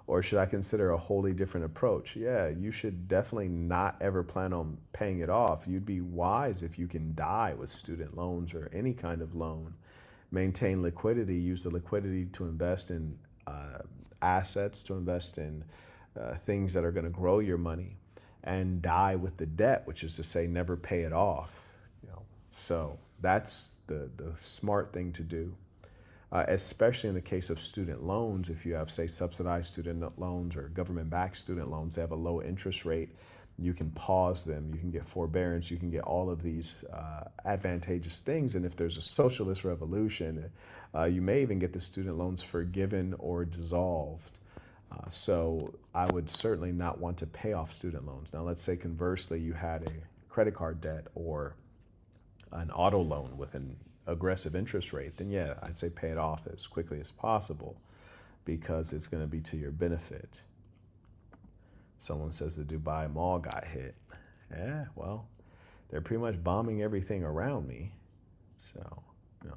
Or should I consider a wholly different approach? Yeah, you should definitely not ever plan on paying it off. You'd be wise if you can die with student loans or any kind of loan. Maintain liquidity, use the liquidity to invest in assets, to invest in things that are going to grow your money, and die with the debt, which is to say never pay it off. So that's the smart thing to do. Especially in the case of student loans. If you have, say, subsidized student loans or government-backed student loans, they have a low interest rate. You can pause them, you can get forbearance, you can get all of these advantageous things. And if there's a socialist revolution, you may even get the student loans forgiven or dissolved. So I would certainly not want to pay off student loans. Now, let's say conversely, you had a credit card debt or an auto loan with an aggressive interest rate, then yeah, I'd say pay it off as quickly as possible, because it's going to be to your benefit. Someone says the Dubai Mall got hit. Yeah, well, they're pretty much bombing everything around me. So,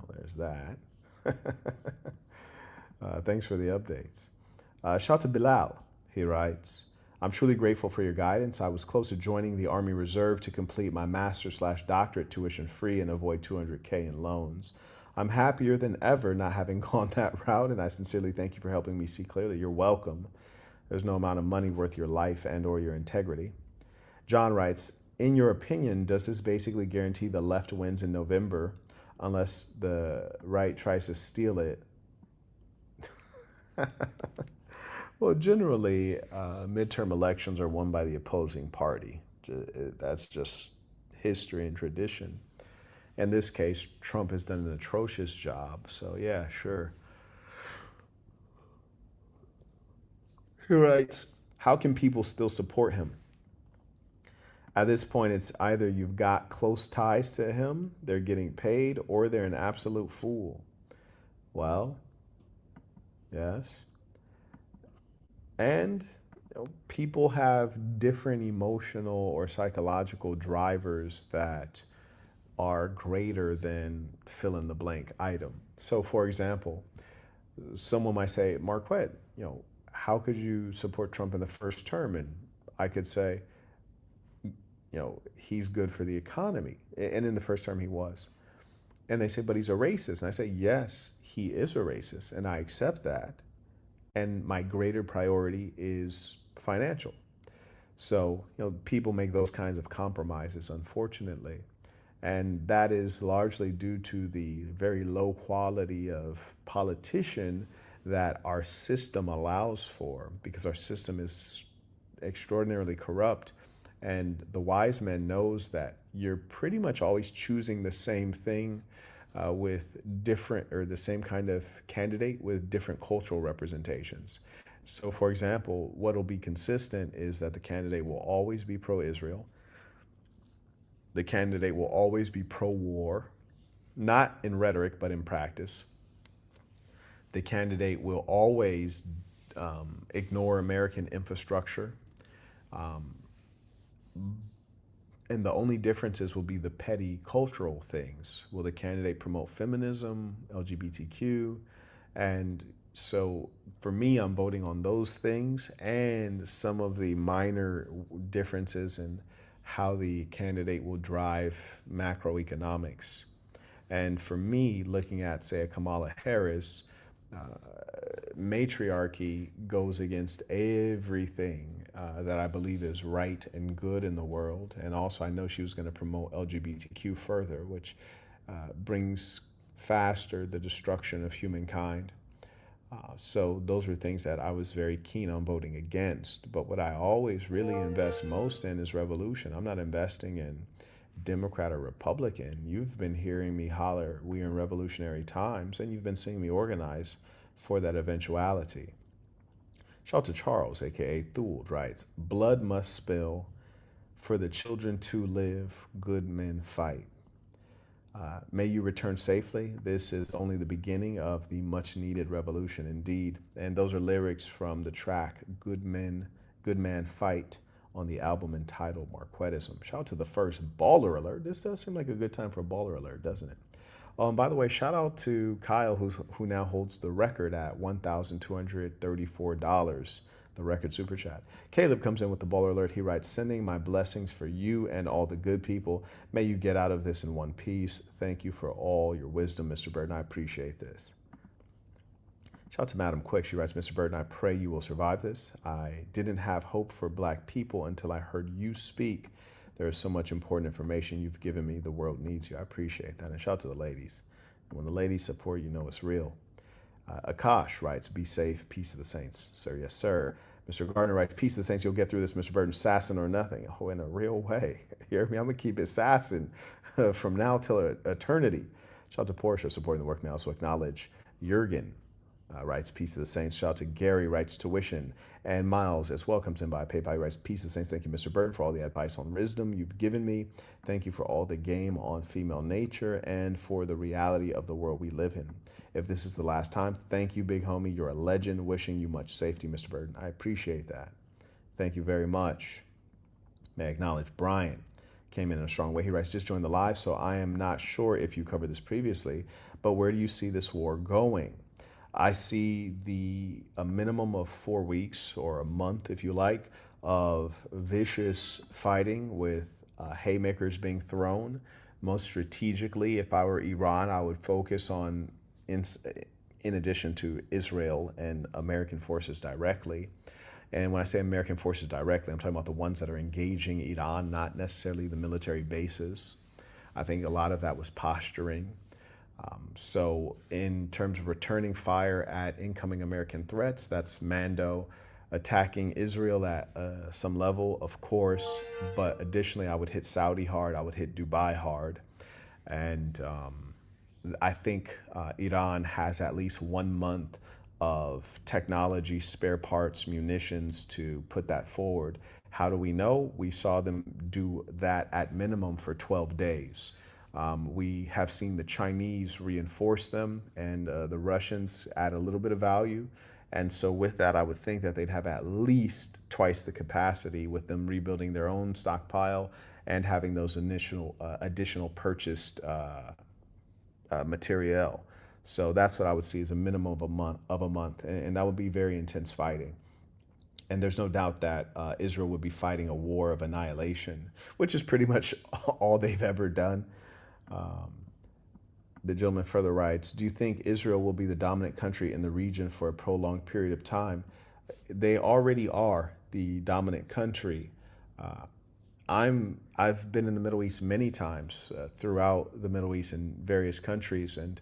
there's that. Thanks for the updates. Shout out to Bilal. He writes, I'm truly grateful for your guidance. I was close to joining the Army Reserve to complete my master's/doctorate tuition free and avoid $200K in loans. I'm happier than ever not having gone that route, and I sincerely thank you for helping me see clearly. You're welcome. There's no amount of money worth your life and or your integrity. John writes, in your opinion, does this basically guarantee the left wins in November unless the right tries to steal it? Well, generally, midterm elections are won by the opposing party. That's just history and tradition. In this case, Trump has done an atrocious job. So, yeah, sure. He writes, how can people still support him? At this point, it's either you've got close ties to him, they're getting paid, or they're an absolute fool. Well, yes. And people have different emotional or psychological drivers that are greater than fill in the blank item. So, for example, someone might say, Marquette, how could you support Trump in the first term? And I could say, he's good for the economy. And in the first term, he was. And they say, but he's a racist. And I say, yes, he is a racist. And I accept that. And my greater priority is financial. So, people make those kinds of compromises, unfortunately. And that is largely due to the very low quality of politician that our system allows for, because our system is extraordinarily corrupt. And the wise man knows that you're pretty much always choosing the same thing with different, or the same kind of candidate with different cultural representations. So, for example, what will be consistent is that the candidate will always be pro Israel. The candidate will always be pro war, not in rhetoric, but in practice. The candidate will always ignore American infrastructure. Um, and the only differences will be the petty cultural things. Will the candidate promote feminism, LGBTQ? And so for me, I'm voting on those things and some of the minor differences in how the candidate will drive macroeconomics. And for me, looking at, say, a Kamala Harris, matriarchy goes against everything that I believe is right and good in the world. And also, I know she was going to promote LGBTQ further, which brings faster the destruction of humankind. So those were things that I was very keen on voting against. But what I always really invest most in is revolution. I'm not investing in Democrat or Republican. You've been hearing me holler, we are in revolutionary times, and you've been seeing me organize for that eventuality. Shout out to Charles, aka Thuld, writes, blood must spill for the children to live, good men fight. May you return safely. This is only the beginning of the much needed revolution indeed. And those are lyrics from the track Good Men, Good Man Fight on the album entitled Marquettism. Shout out to the first baller alert. This does seem like a good time for a baller alert, doesn't it? By the way, shout out to Kyle, who now holds the record at $1,234, the record super chat. Caleb comes in with the baller alert. He writes, sending my blessings for you and all the good people. May you get out of this in one piece. Thank you for all your wisdom, Mr. Burton. I appreciate this. Shout out to Madam Quick. She writes, Mr. Burton, I pray you will survive this. I didn't have hope for black people until I heard you speak. There is so much important information you've given me. The world needs you. I appreciate that. And shout out to the ladies. And when the ladies support, you know it's real. Akash writes, be safe, peace of the saints. Sir, yes, sir. Mr. Gardner writes, peace of the saints, you'll get through this, Mr. Burton, assassin or nothing. Oh, in a real way. You hear me? I'm going to keep assassin from now till eternity. Shout out to Portia supporting the work now. So acknowledge Jurgen writes, peace of the saints. Shout out to Gary writes, tuition. And Miles as well comes in by PayPal. He writes, peace of the saints. Thank you, Mr. Burton, for all the advice on wisdom you've given me. Thank you for all the game on female nature and for the reality of the world we live in. If this is the last time, thank you, big homie. You're a legend. Wishing you much safety, Mr. Burton. I appreciate that. Thank you very much. May I acknowledge Brian came in a strong way. He writes, just joined the live, so I am not sure if you covered this previously, but where do you see this war going? I see a minimum of 4 weeks or a month, if you like, of vicious fighting with haymakers being thrown. Most strategically, if I were Iran, I would focus on, in addition to Israel and American forces directly. And when I say American forces directly, I'm talking about the ones that are engaging Iran, not necessarily the military bases. I think a lot of that was posturing. So in terms of returning fire at incoming American threats, that's Mando attacking Israel at some level, of course. But additionally, I would hit Saudi hard. I would hit Dubai hard. And I think Iran has at least 1 month of technology, spare parts, munitions to put that forward. How do we know? We saw them do that at minimum for 12 days. We have seen the Chinese reinforce them and the Russians add a little bit of value. And so with that, I would think that they'd have at least twice the capacity with them rebuilding their own stockpile and having those additional purchased materiel. So that's what I would see as a minimum of a month, and that would be very intense fighting. And there's no doubt that Israel would be fighting a war of annihilation, which is pretty much all they've ever done. Um, the gentleman further writes, do you think Israel will be the dominant country in the region for a prolonged period of time? They already are the dominant country. Uh, I've been in the Middle East many times throughout the Middle East in various countries, and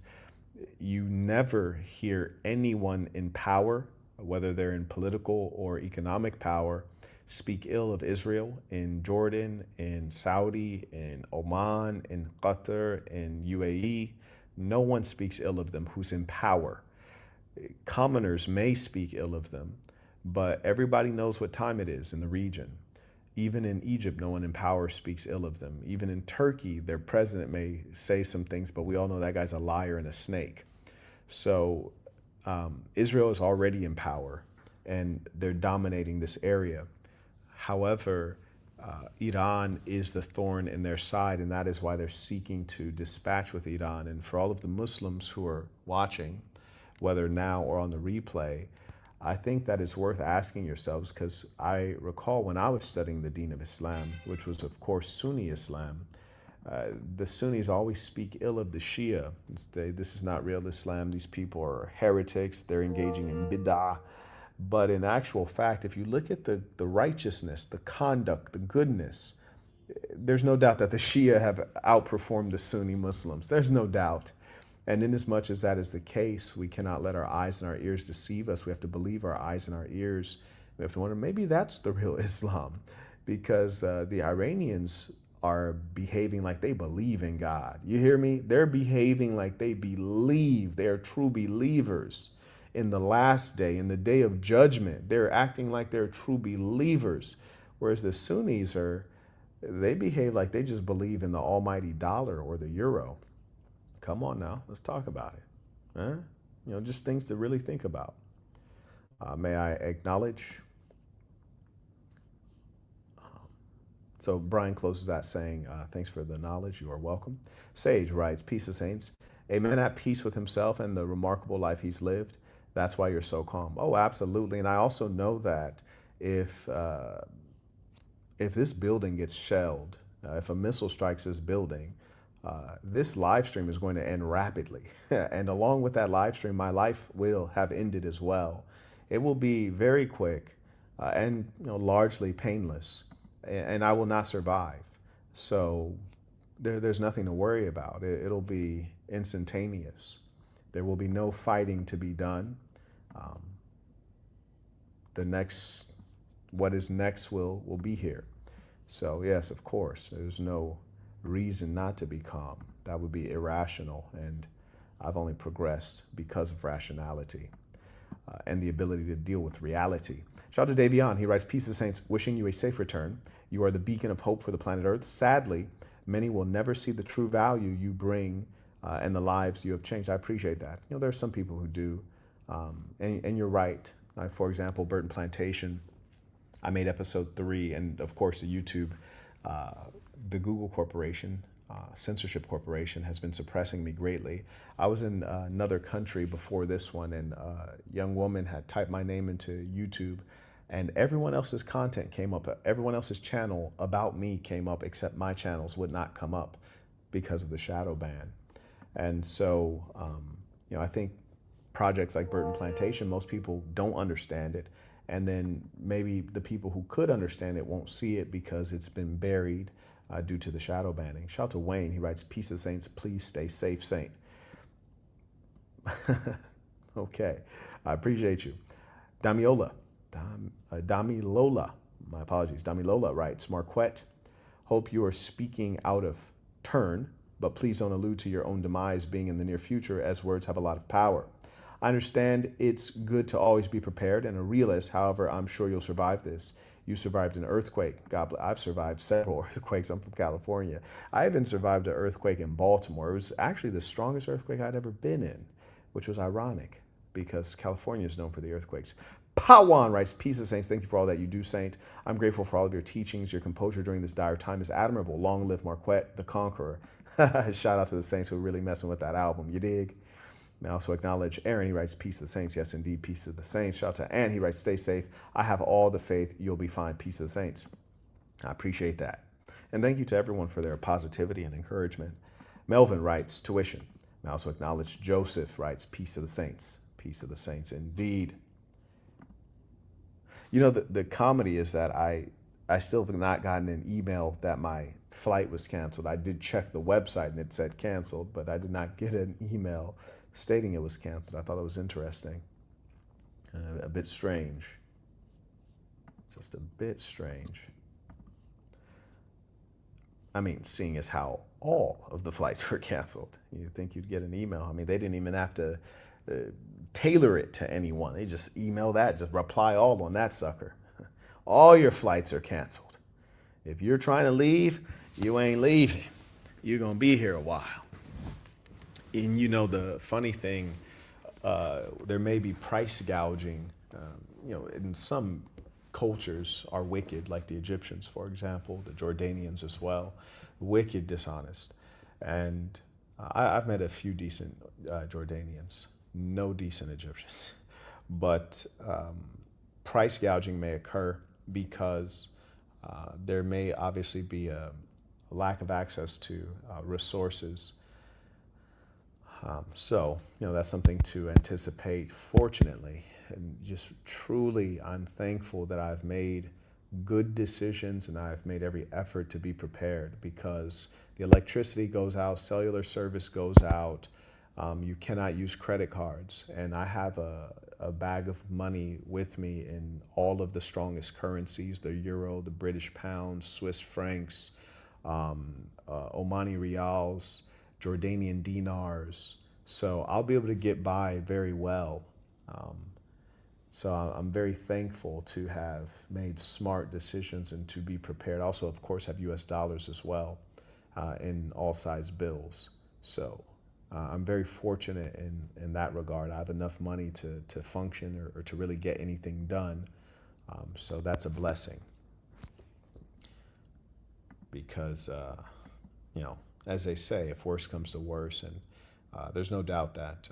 you never hear anyone in power, whether they're in political or economic power, speak ill of Israel. In Jordan, in Saudi, in Oman, in Qatar, in UAE. No one speaks ill of them who's in power. Commoners may speak ill of them, but everybody knows what time it is in the region. Even in Egypt, no one in power speaks ill of them. Even in Turkey, their president may say some things, but we all know that guy's a liar and a snake. So Israel is already in power, and they're dominating this area. However, Iran is the thorn in their side, and that is why they're seeking to dispatch with Iran. And for all of the Muslims who are watching, whether now or on the replay, I think that it's worth asking yourselves, because I recall when I was studying the Deen of Islam, which was, of course, Sunni Islam, the Sunnis always speak ill of the Shia. This is not real Islam. These people are heretics. They're engaging in bid'ah. But in actual fact, if you look at the righteousness, the conduct, the goodness, there's no doubt that the Shia have outperformed the Sunni Muslims. There's no doubt. And inasmuch as that is the case, we cannot let our eyes and our ears deceive us. We have to believe our eyes and our ears. We have to wonder, maybe that's the real Islam, because the Iranians are behaving like they believe in God. You hear me? They're behaving like they believe. They are true believers in the last day, in the day of judgment. They're acting like they're true believers. Whereas the Sunnis they behave like they just believe in the almighty dollar or the euro. Come on now, let's talk about it. Huh? Just things to really think about. May I acknowledge? So Brian closes that saying, thanks for the knowledge. You are welcome. Sage writes, peace of saints. A man at peace with himself and the remarkable life he's lived. That's why you're so calm. Oh, absolutely. And I also know that if this building gets shelled, if a missile strikes this building, this live stream is going to end rapidly. And along with that live stream, my life will have ended as well. It will be very quick and largely painless, and I will not survive. So there's nothing to worry about. It'll be instantaneous. There will be no fighting to be done. What is next will be here. So yes, of course, there's no reason not to be calm. That would be irrational, and I've only progressed because of rationality and the ability to deal with reality. Shout out to Davion. He writes, peace to the saints, wishing you a safe return. You are the beacon of hope for the planet Earth. Sadly, many will never see the true value you bring and the lives you have changed. I appreciate that. There are some people who do, and you're right. For example, Burton Plantation, I made episode 3, and of course the YouTube, the Google Corporation, censorship corporation, has been suppressing me greatly. I was in another country before this one, and a young woman had typed my name into YouTube, and everyone else's content came up. Everyone else's channel about me came up, except my channels would not come up because of the shadow ban. And so, I think projects like Burton Plantation, most people don't understand it. And then maybe the people who could understand it won't see it because it's been buried due to the shadow banning. Shout out to Wayne. He writes, peace of the saints, please stay safe, saint. Okay, I appreciate you. Damilola, my apologies. Damilola writes, Marquette, hope you are speaking out of turn, but please don't allude to your own demise being in the near future, as words have a lot of power. I understand it's good to always be prepared and a realist. However, I'm sure you'll survive this. You survived an earthquake. God, I've survived several earthquakes. I'm from California. I even survived an earthquake in Baltimore. It was actually the strongest earthquake I'd ever been in, which was ironic because California is known for the earthquakes. Pawan writes, peace of saints. Thank you for all that you do, saint. I'm grateful for all of your teachings. Your composure during this dire time is admirable. Long live Marquette, the Conqueror. Shout out to the saints who are really messing with that album. You dig? May I also acknowledge Aaron. He writes, peace of the saints. Yes, indeed, peace of the saints. Shout out to Ann. He writes, stay safe. I have all the faith. You'll be fine. Peace of the saints. I appreciate that. And thank you to everyone for their positivity and encouragement. Melvin writes, tuition. May I also acknowledge Joseph writes, peace of the saints. Peace of the saints, indeed. You know, the comedy is that I still have not gotten an email that my flight was canceled. I did check the website and it said canceled, but I did not get an email stating it was canceled. I thought it was interesting. A bit strange. Just a bit strange. I mean, seeing as how all of the flights were canceled, you'd think you'd get an email. I mean, they didn't even have to tailor it to anyone. They just email that, just reply all on that sucker. All your flights are canceled. If you're trying to leave, you ain't leaving. You're going to be here a while. And you know, the funny thing, there may be price gouging, you know, in some cultures are wicked, like the Egyptians, for example, the Jordanians as well, wicked, dishonest. And I've met a few decent Jordanians, no decent Egyptians. But price gouging may occur because there may obviously be a lack of access to resources. So, you know, that's something to anticipate, fortunately. And just truly, I'm thankful that I've made good decisions and I've made every effort to be prepared, because the electricity goes out, cellular service goes out, you cannot use credit cards. And I have a bag of money with me in all of the strongest currencies, the euro, the British pound, Swiss francs, Omani rials, Jordanian dinars. So I'll be able to get by very well. So I'm very thankful to have made smart decisions and to be prepared. Also, of course, have US dollars as well in all size bills. So I'm very fortunate in that regard. I have enough money to function or to really get anything done. So that's a blessing. Because, you know, as they say, if worse comes to worse, and there's no doubt that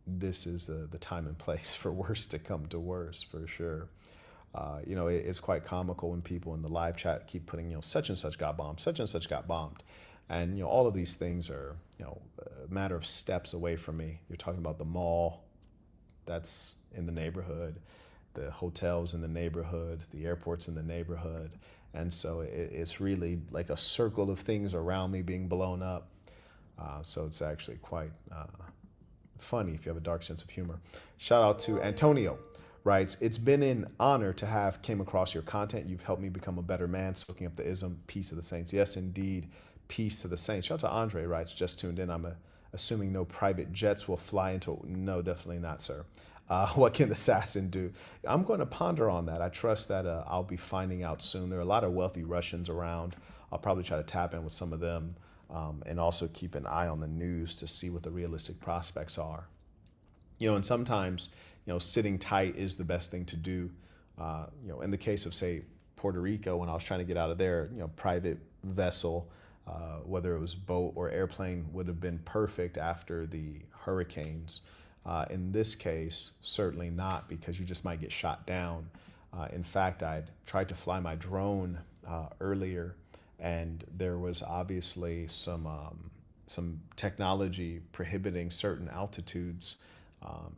this is the time and place for worse to come to worse, for sure. You know, it's quite comical when people in the live chat keep putting, you know, such and such got bombed, such and such got bombed. And, you know, all of these things are, you know, a matter of steps away from me. You're talking about the mall that's in the neighborhood, the hotels in the neighborhood, the airports in the neighborhood. And so it's really like a circle of things around me being blown up. So it's actually quite funny if you have a dark sense of humor. Shout out to Antonio. Writes, it's been an honor to have came across your content. You've helped me become a better man, soaking up the ism. Peace to the saints. Yes, indeed. Peace to the saints. Shout out to Andre. Writes, just tuned in. I'm assuming no private jets will fly into. No, definitely not, sir. What can the assassin do? I'm going to ponder on that. I trust that I'll be finding out soon. There are a lot of wealthy Russians around. I'll probably try to tap in with some of them, and also keep an eye on the news to see what the realistic prospects are. You know, and sometimes, you know, sitting tight is the best thing to do. You know, in the case of, say, Puerto Rico, when I was trying to get out of there, you know, private vessel, whether it was boat or airplane, would have been perfect after the hurricanes. In this case, certainly not, because you just might get shot down. In fact, I'd tried to fly my drone earlier, and there was obviously some technology prohibiting certain altitudes.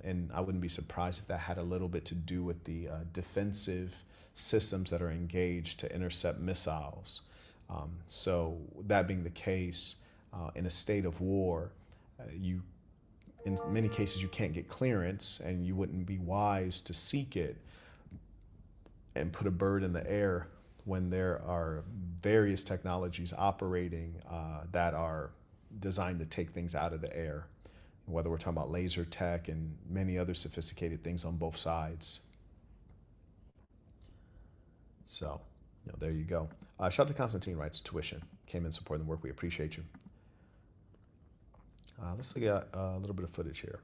And I wouldn't be surprised if that had a little bit to do with the defensive systems that are engaged to intercept missiles. So that being the case, in a state of war, in many cases, you can't get clearance, and you wouldn't be wise to seek it and put a bird in the air when there are various technologies operating that are designed to take things out of the air, whether we're talking about laser tech and many other sophisticated things on both sides. So, you know, there you go. Shout out to Constantine. Writes, tuition. Came in supporting the work. We appreciate you. Let's look at a little bit of footage here.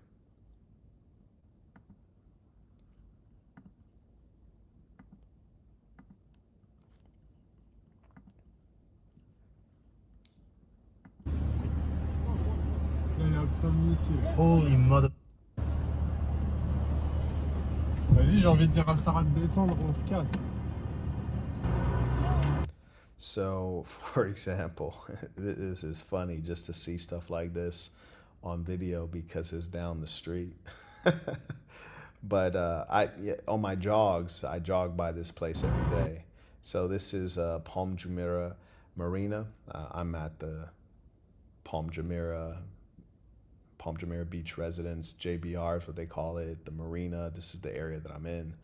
No, Holy mother. Vas-y, j'ai envie de dire à Sarah de descendre, on se casse. So, for example, this is funny just to see stuff like this on video because it's down the street. But yeah, on my jogs, I jog by this place every day. So this is Palm Jumeirah Marina. I'm at the Palm Jumeirah Beach Residence. JBR is what they call it. The marina. This is the area that I'm in.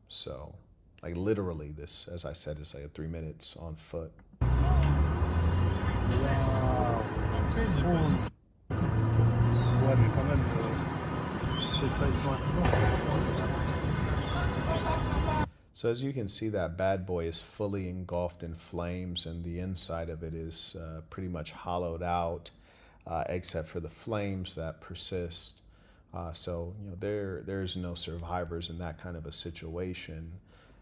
So, like literally, this, as I said, is like 3 minutes on foot. Wow. Ouais, mais quand même, c'est pas une coïncidence. So as you can see, that bad boy is fully engulfed in flames, and the inside of it is pretty much hollowed out, except for the flames that persist. So there's no survivors in that kind of a situation.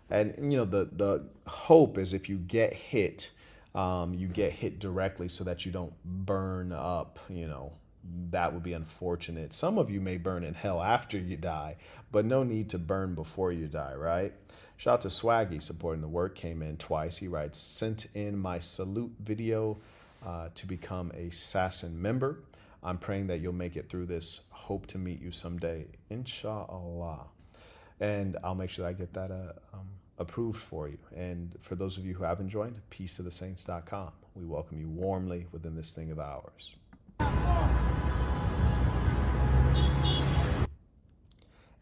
And the hope is if you get hit directly so that you don't burn up. That would be unfortunate. Some of you may burn in hell after you die, but no need to burn before you die, right? Shout out to Swaggy supporting the work, came in twice. He writes, sent in my salute video to become a Assassin member. I'm praying that you'll make it through this. Hope to meet you someday, inshallah. And I'll make sure that I get that approved for you. And for those of you who haven't joined, peacetothesaints.com. We welcome you warmly within this thing of ours.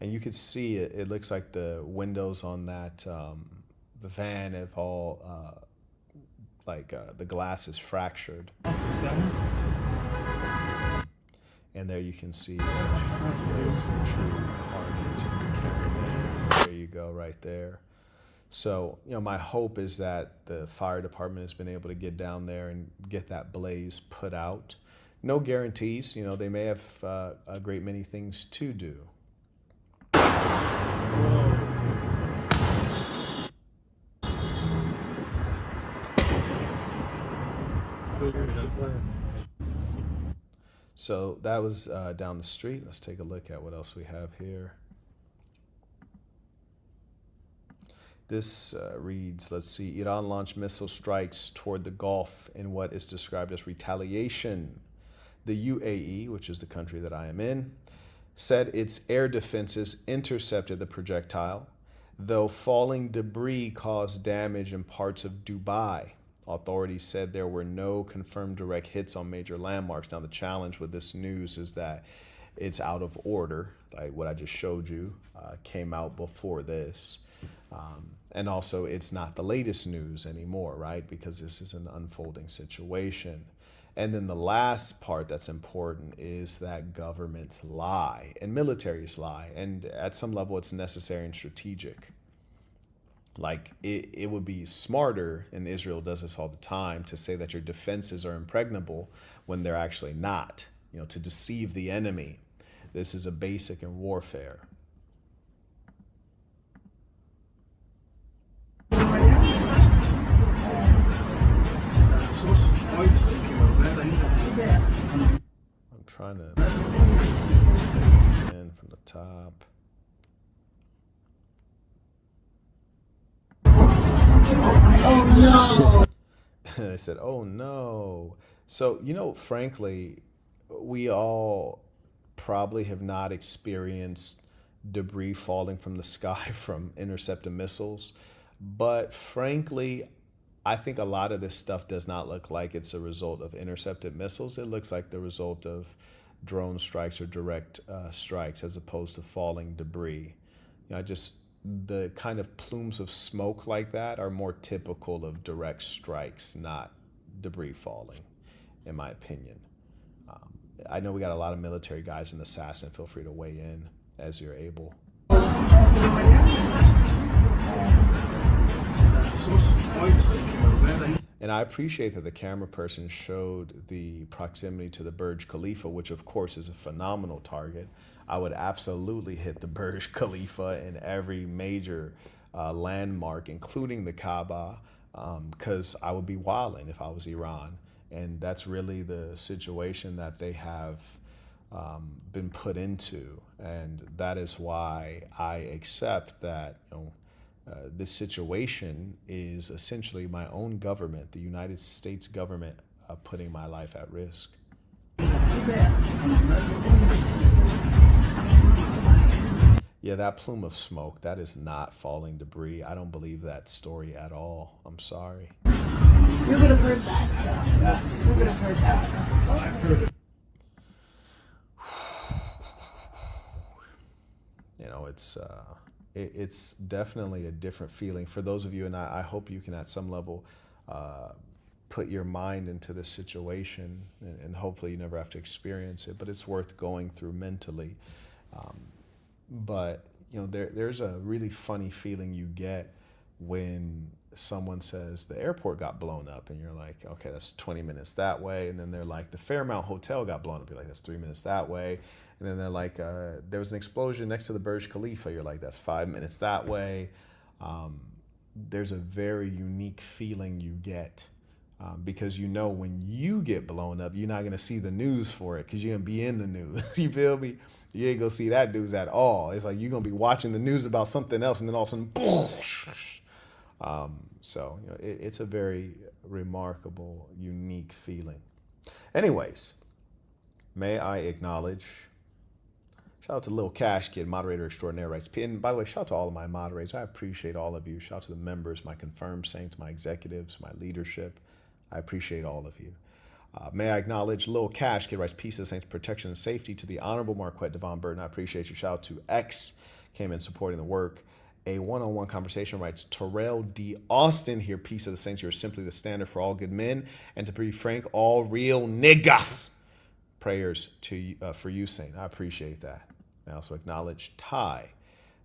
And you could see it looks like the windows on that the van have all the glass is fractured. And there you can see the true carnage of the cameraman. There you go, right there. So, my hope is that the fire department has been able to get down there and get that blaze put out. No guarantees, they may have a great many things to do. So that was down the street. Let's take a look at what else we have here. This reads, let's see, Iran launched missile strikes toward the Gulf in what is described as retaliation. The UAE, which is the country that I am in, said its air defenses intercepted the projectile, though falling debris caused damage in parts of Dubai. Authorities said there were no confirmed direct hits on major landmarks. Now, the challenge with this news is that it's out of order. Like what I just showed you came out before this. And also, it's not the latest news anymore, right? Because this is an unfolding situation. And then the last part that's important is that governments lie and militaries lie. And at some level, it's necessary and strategic. Like it would be smarter, and Israel does this all the time, to say that your defenses are impregnable when they're actually not, to deceive the enemy. This is a basic in warfare. I'm trying to zoom in from the top. Oh no! They said, oh no. So, frankly, we all probably have not experienced debris falling from the sky from intercepted missiles. But frankly, I think a lot of this stuff does not look like it's a result of intercepted missiles. It looks like the result of drone strikes or direct strikes as opposed to falling debris. The kind of plumes of smoke like that are more typical of direct strikes, not debris falling, in my opinion. I know we got a lot of military guys in the Assassin. Feel free to weigh in as you're able. And I appreciate that the camera person showed the proximity to the Burj Khalifa, which of course is a phenomenal target. I would absolutely hit the Burj Khalifa in every major landmark, including the Kaaba, because I would be wilding if I was Iran. And that's really the situation that they have been put into. And that is why I accept that, this situation is essentially my own government, the United States government, putting my life at risk. Yeah, that plume of smoke, that is not falling debris. I don't believe that story at all. I'm sorry. You would have heard that. You would have heard that. It's definitely a different feeling for those of you, and I hope you can at some level put your mind into this situation, and hopefully you never have to experience it, but it's worth going through mentally. But there's a really funny feeling you get when someone says the airport got blown up, and you're like, okay, that's 20 minutes that way. And then they're like, the Fairmount Hotel got blown up. You're like, that's 3 minutes that way. And then they're like, there was an explosion next to the Burj Khalifa. You're like, that's 5 minutes that way. There's a very unique feeling you get, because when you get blown up, you're not going to see the news for it because you're going to be in the news. You feel me? You ain't going to see that news at all. It's like you're going to be watching the news about something else, and then all of a sudden, boom. It's a very remarkable, unique feeling. Anyways, may I acknowledge, shout out to Lil Cash Kid, moderator extraordinaire, writes, and by the way, shout out to all of my moderators. I appreciate all of you. Shout out to the members, my confirmed saints, my executives, my leadership. I appreciate all of you. May I acknowledge Lil Cash Kid writes, peace to the saints, protection and safety to the Honorable Marquette Devon Burton. I appreciate you. Shout out to X, came in supporting the work. A one-on-one conversation writes, Terrell D. Austin here, peace of the saints. You're simply the standard for all good men, and to be frank, all real niggas. Prayers to for you, Saint. I appreciate that. I also acknowledge Ty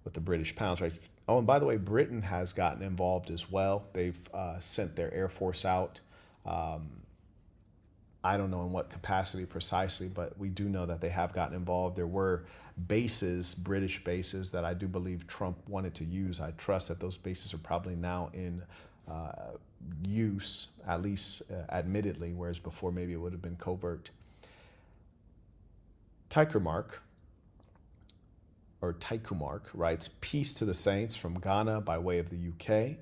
with the British pounds, right? Oh, and by the way, Britain has gotten involved as well. They've sent their Air Force out. I don't know in what capacity precisely, but we do know that they have gotten involved. There were bases, British bases, that I do believe Trump wanted to use. I trust that those bases are probably now in use, at least admittedly, whereas before maybe it would have been covert. Tykermark writes, peace to the saints from Ghana by way of the UK.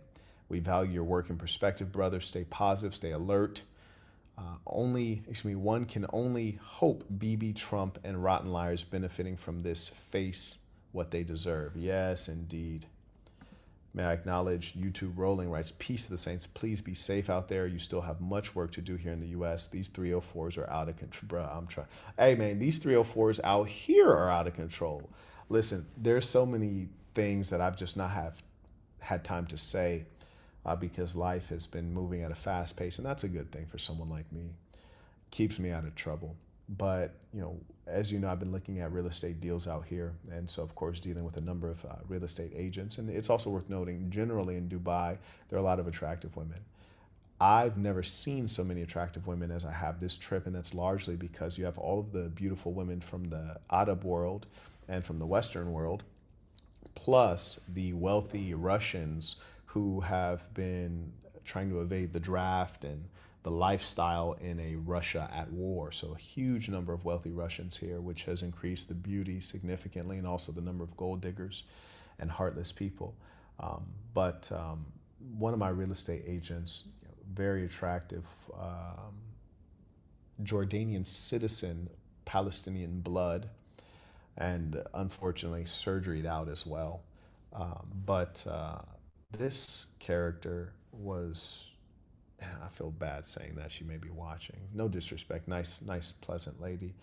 We value your work and perspective, brother. Stay positive, stay alert. One can only hope BB Trump and rotten liars benefiting from this face what they deserve. Yes, indeed. May I acknowledge YouTube Rolling writes, peace to the saints. Please be safe out there. You still have much work to do here in the U.S. These 304s are out of control. Bruh, I'm trying. Hey, man, these 304s out here are out of control. Listen, there's so many things that I've just not had time to say. Because life has been moving at a fast pace, and that's a good thing for someone like me. Keeps me out of trouble. But, as you know, I've been looking at real estate deals out here, and so, of course, dealing with a number of real estate agents. And it's also worth noting, generally in Dubai, there are a lot of attractive women. I've never seen so many attractive women as I have this trip, and that's largely because you have all of the beautiful women from the Arab world and from the Western world, plus the wealthy Russians who have been trying to evade the draft and the lifestyle in a Russia at war. So a huge number of wealthy Russians here, which has increased the beauty significantly, and also the number of gold diggers and heartless people. But one of my real estate agents, very attractive, Jordanian citizen, Palestinian blood, and unfortunately surgeryed out as well. But this character was, and I feel bad saying that, she may be watching. No disrespect, nice, pleasant lady.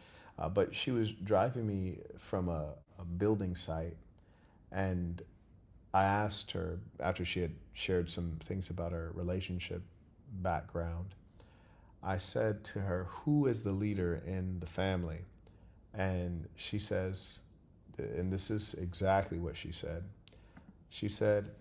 But she was driving me from a building site, and I asked her, after she had shared some things about her relationship background, I said to her, who is the leader in the family? And she says, and this is exactly what she said. She said,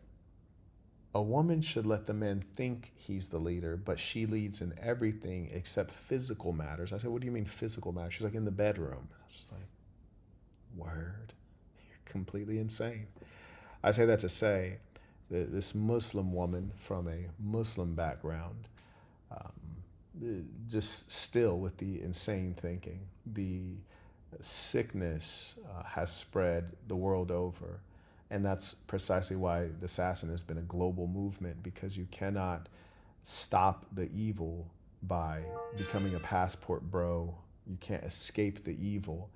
a woman should let the man think he's the leader, but she leads in everything except physical matters. I said, what do you mean physical matters? She's like, in the bedroom. I was just like, word, you're completely insane. I say that to say that this Muslim woman from a Muslim background just still with the insane thinking. The sickness has spread the world over. And that's precisely why the assassin has been a global movement, because you cannot stop the evil by becoming a passport bro. You can't escape the evil.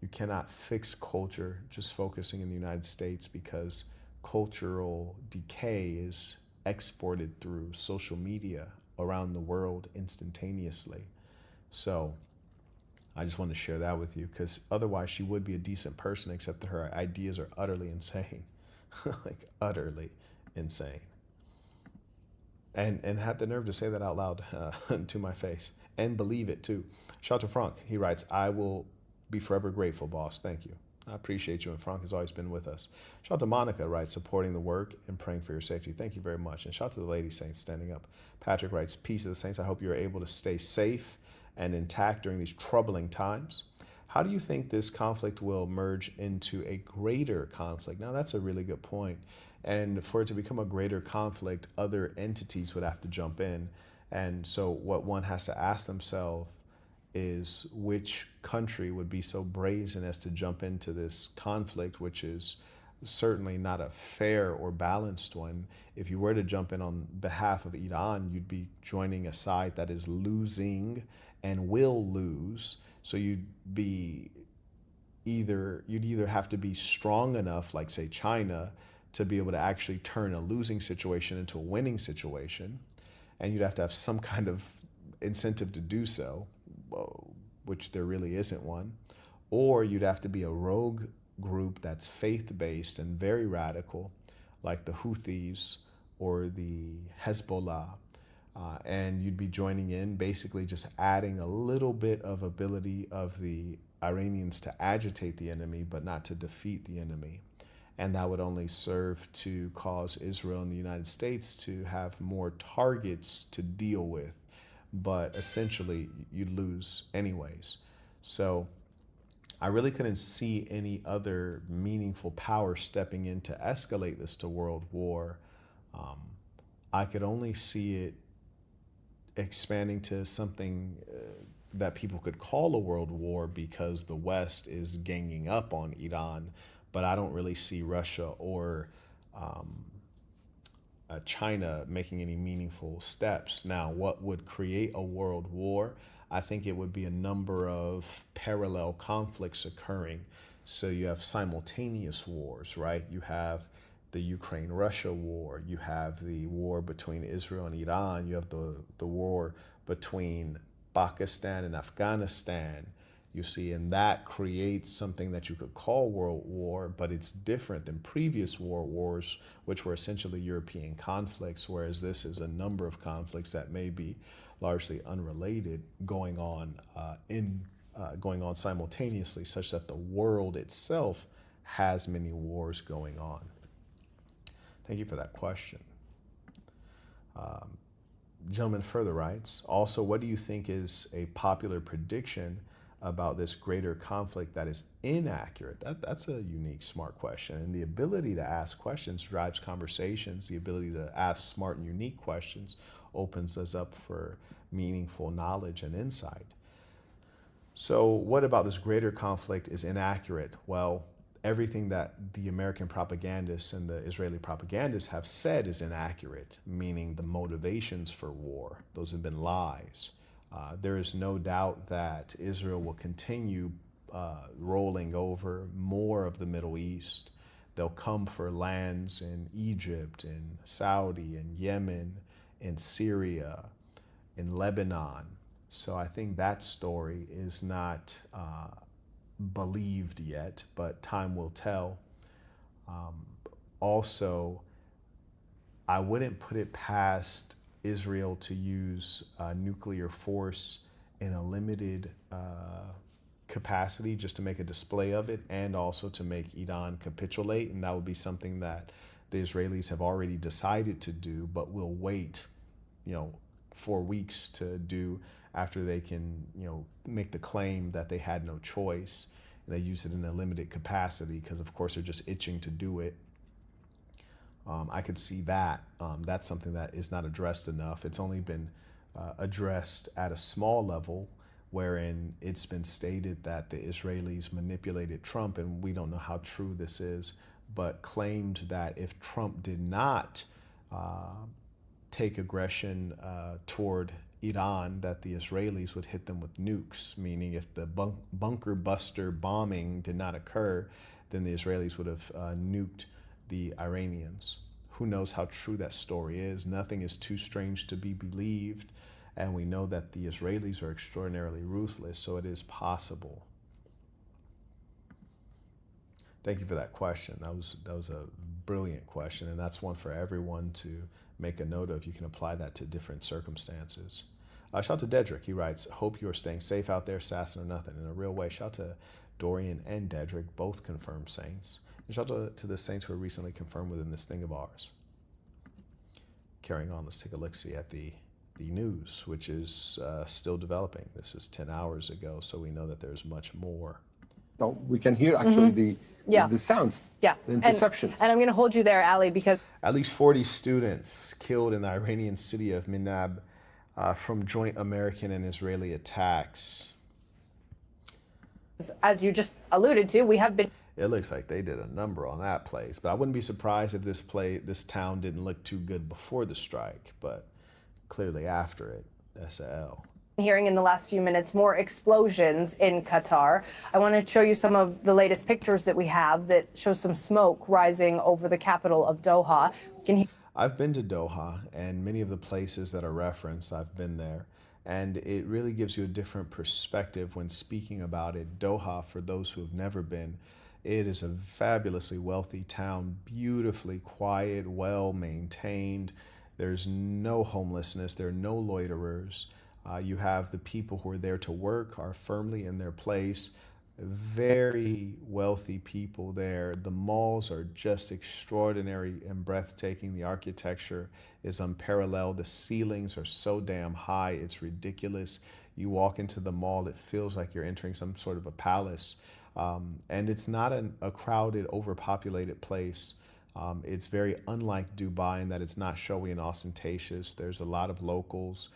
You cannot fix culture just focusing in the United States, because cultural decay is exported through social media around the world instantaneously. So I just wanted to share that with you, because otherwise she would be a decent person, except that her ideas are utterly insane. Like utterly insane. And had the nerve to say that out loud to my face and believe it too. Shout out to Frank. He writes, I will be forever grateful, boss. Thank you. I appreciate you, and Frank has always been with us. Shout out to Monica, writes, supporting the work and praying for your safety. Thank you very much. And shout out to the Lady Saints standing up. Patrick writes, peace of the Saints. I hope you are able to stay safe and intact during these troubling times. How do you think this conflict will merge into a greater conflict? Now, that's a really good point. And for it to become a greater conflict, other entities would have to jump in. And so what one has to ask themselves is, which country would be so brazen as to jump into this conflict, which is certainly not a fair or balanced one. If you were to jump in on behalf of Iran, you'd be joining a side that is losing and will lose. So you'd either have to be strong enough, like say China, to be able to actually turn a losing situation into a winning situation, and you'd have to have some kind of incentive to do so, which there really isn't one, or you'd have to be a rogue group that's faith-based and very radical, like the Houthis or the Hezbollah, and you'd be joining in, basically just adding a little bit of ability of the Iranians to agitate the enemy, but not to defeat the enemy. And that would only serve to cause Israel and the United States to have more targets to deal with. But essentially, you'd lose anyways. So I really couldn't see any other meaningful power stepping in to escalate this to world war. I could only see it expanding to something that people could call a world war, because the West is ganging up on Iran. But I don't really see Russia or China making any meaningful steps. Now, what would create a world war? I think it would be a number of parallel conflicts occurring. So you have simultaneous wars, right? You have the Ukraine-Russia war. You have the war between Israel and Iran. You have the war between Pakistan and Afghanistan. You see, and that creates something that you could call world war, but it's different than previous world wars, which were essentially European conflicts, whereas this is a number of conflicts that may be largely unrelated going on simultaneously, such that the world itself has many wars going on. Thank you for that question. Gentleman further writes, also, what do you think is a popular prediction about this greater conflict that is inaccurate? That's a unique, smart question. And the ability to ask questions drives conversations. The ability to ask smart and unique questions opens us up for meaningful knowledge and insight. So what about this greater conflict is inaccurate? Well, everything that the American propagandists and the Israeli propagandists have said is inaccurate, meaning the motivations for war. Those have been lies. There is no doubt that Israel will continue rolling over more of the Middle East. They'll come for lands in Egypt, in Saudi, in Yemen, in Syria, in Lebanon. So I think that story is not believed yet, but time will tell. Also, I wouldn't put it past Israel to use nuclear force in a limited capacity just to make a display of it, and also to make Iran capitulate. And that would be something that the Israelis have already decided to do, but will wait, 4 weeks to do after they can, make the claim that they had no choice. And they use it in a limited capacity because, of course, they're just itching to do it. I could see that. That's something that is not addressed enough. It's only been addressed at a small level, wherein it's been stated that the Israelis manipulated Trump, and we don't know how true this is, but claimed that if Trump did not take aggression toward Iran, that the Israelis would hit them with nukes, meaning if the bunker buster bombing did not occur, then the Israelis would have nuked the Iranians. Who knows how true that story is? Nothing is too strange to be believed, and we know that the Israelis are extraordinarily ruthless, so it is possible. Thank you for that question. That was a brilliant question, and that's one for everyone to make a note of. You can apply that to different circumstances. Shout out to Dedrick. He writes, hope you are staying safe out there, assassin or nothing. In a real way. Shout out to Dorian and Dedrick, both confirmed saints. And shout out to the saints who were recently confirmed within this thing of ours. Carrying on, let's take a look-see at the news, which is still developing. This is 10 hours ago, so we know that there's much more. No, we can hear actually the sounds, the interceptions. And I'm going to hold you there, Ali, because at least 40 students killed in the Iranian city of Minab from joint American and Israeli attacks. As you just alluded to, we have been. It looks like they did a number on that place, but I wouldn't be surprised if this town didn't look too good before the strike, but clearly after it, SL. Hearing in the last few minutes more explosions in Qatar. I want to show you some of the latest pictures that we have that show some smoke rising over the capital of Doha. I've been to Doha, and many of the places that are referenced, I've been there. And it really gives you a different perspective when speaking about it. Doha, for those who have never been, it is a fabulously wealthy town, beautifully quiet, well maintained. There's no homelessness, there are no loiterers. You have the people who are there to work, are firmly in their place. Very wealthy people there. The malls are just extraordinary and breathtaking. The architecture is unparalleled. The ceilings are so damn high, it's ridiculous. You walk into the mall, it feels like you're entering some sort of a palace. And it's not a crowded, overpopulated place. It's very unlike Dubai in that it's not showy and ostentatious. There's a lot of locals,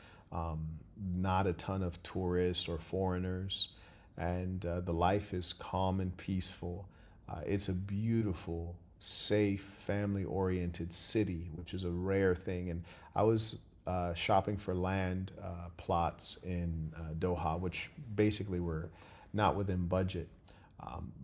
not a ton of tourists or foreigners. And the life is calm and peaceful. It's a beautiful, safe, family-oriented city, which is a rare thing. And I was shopping for land plots in Doha, which basically were not within budget.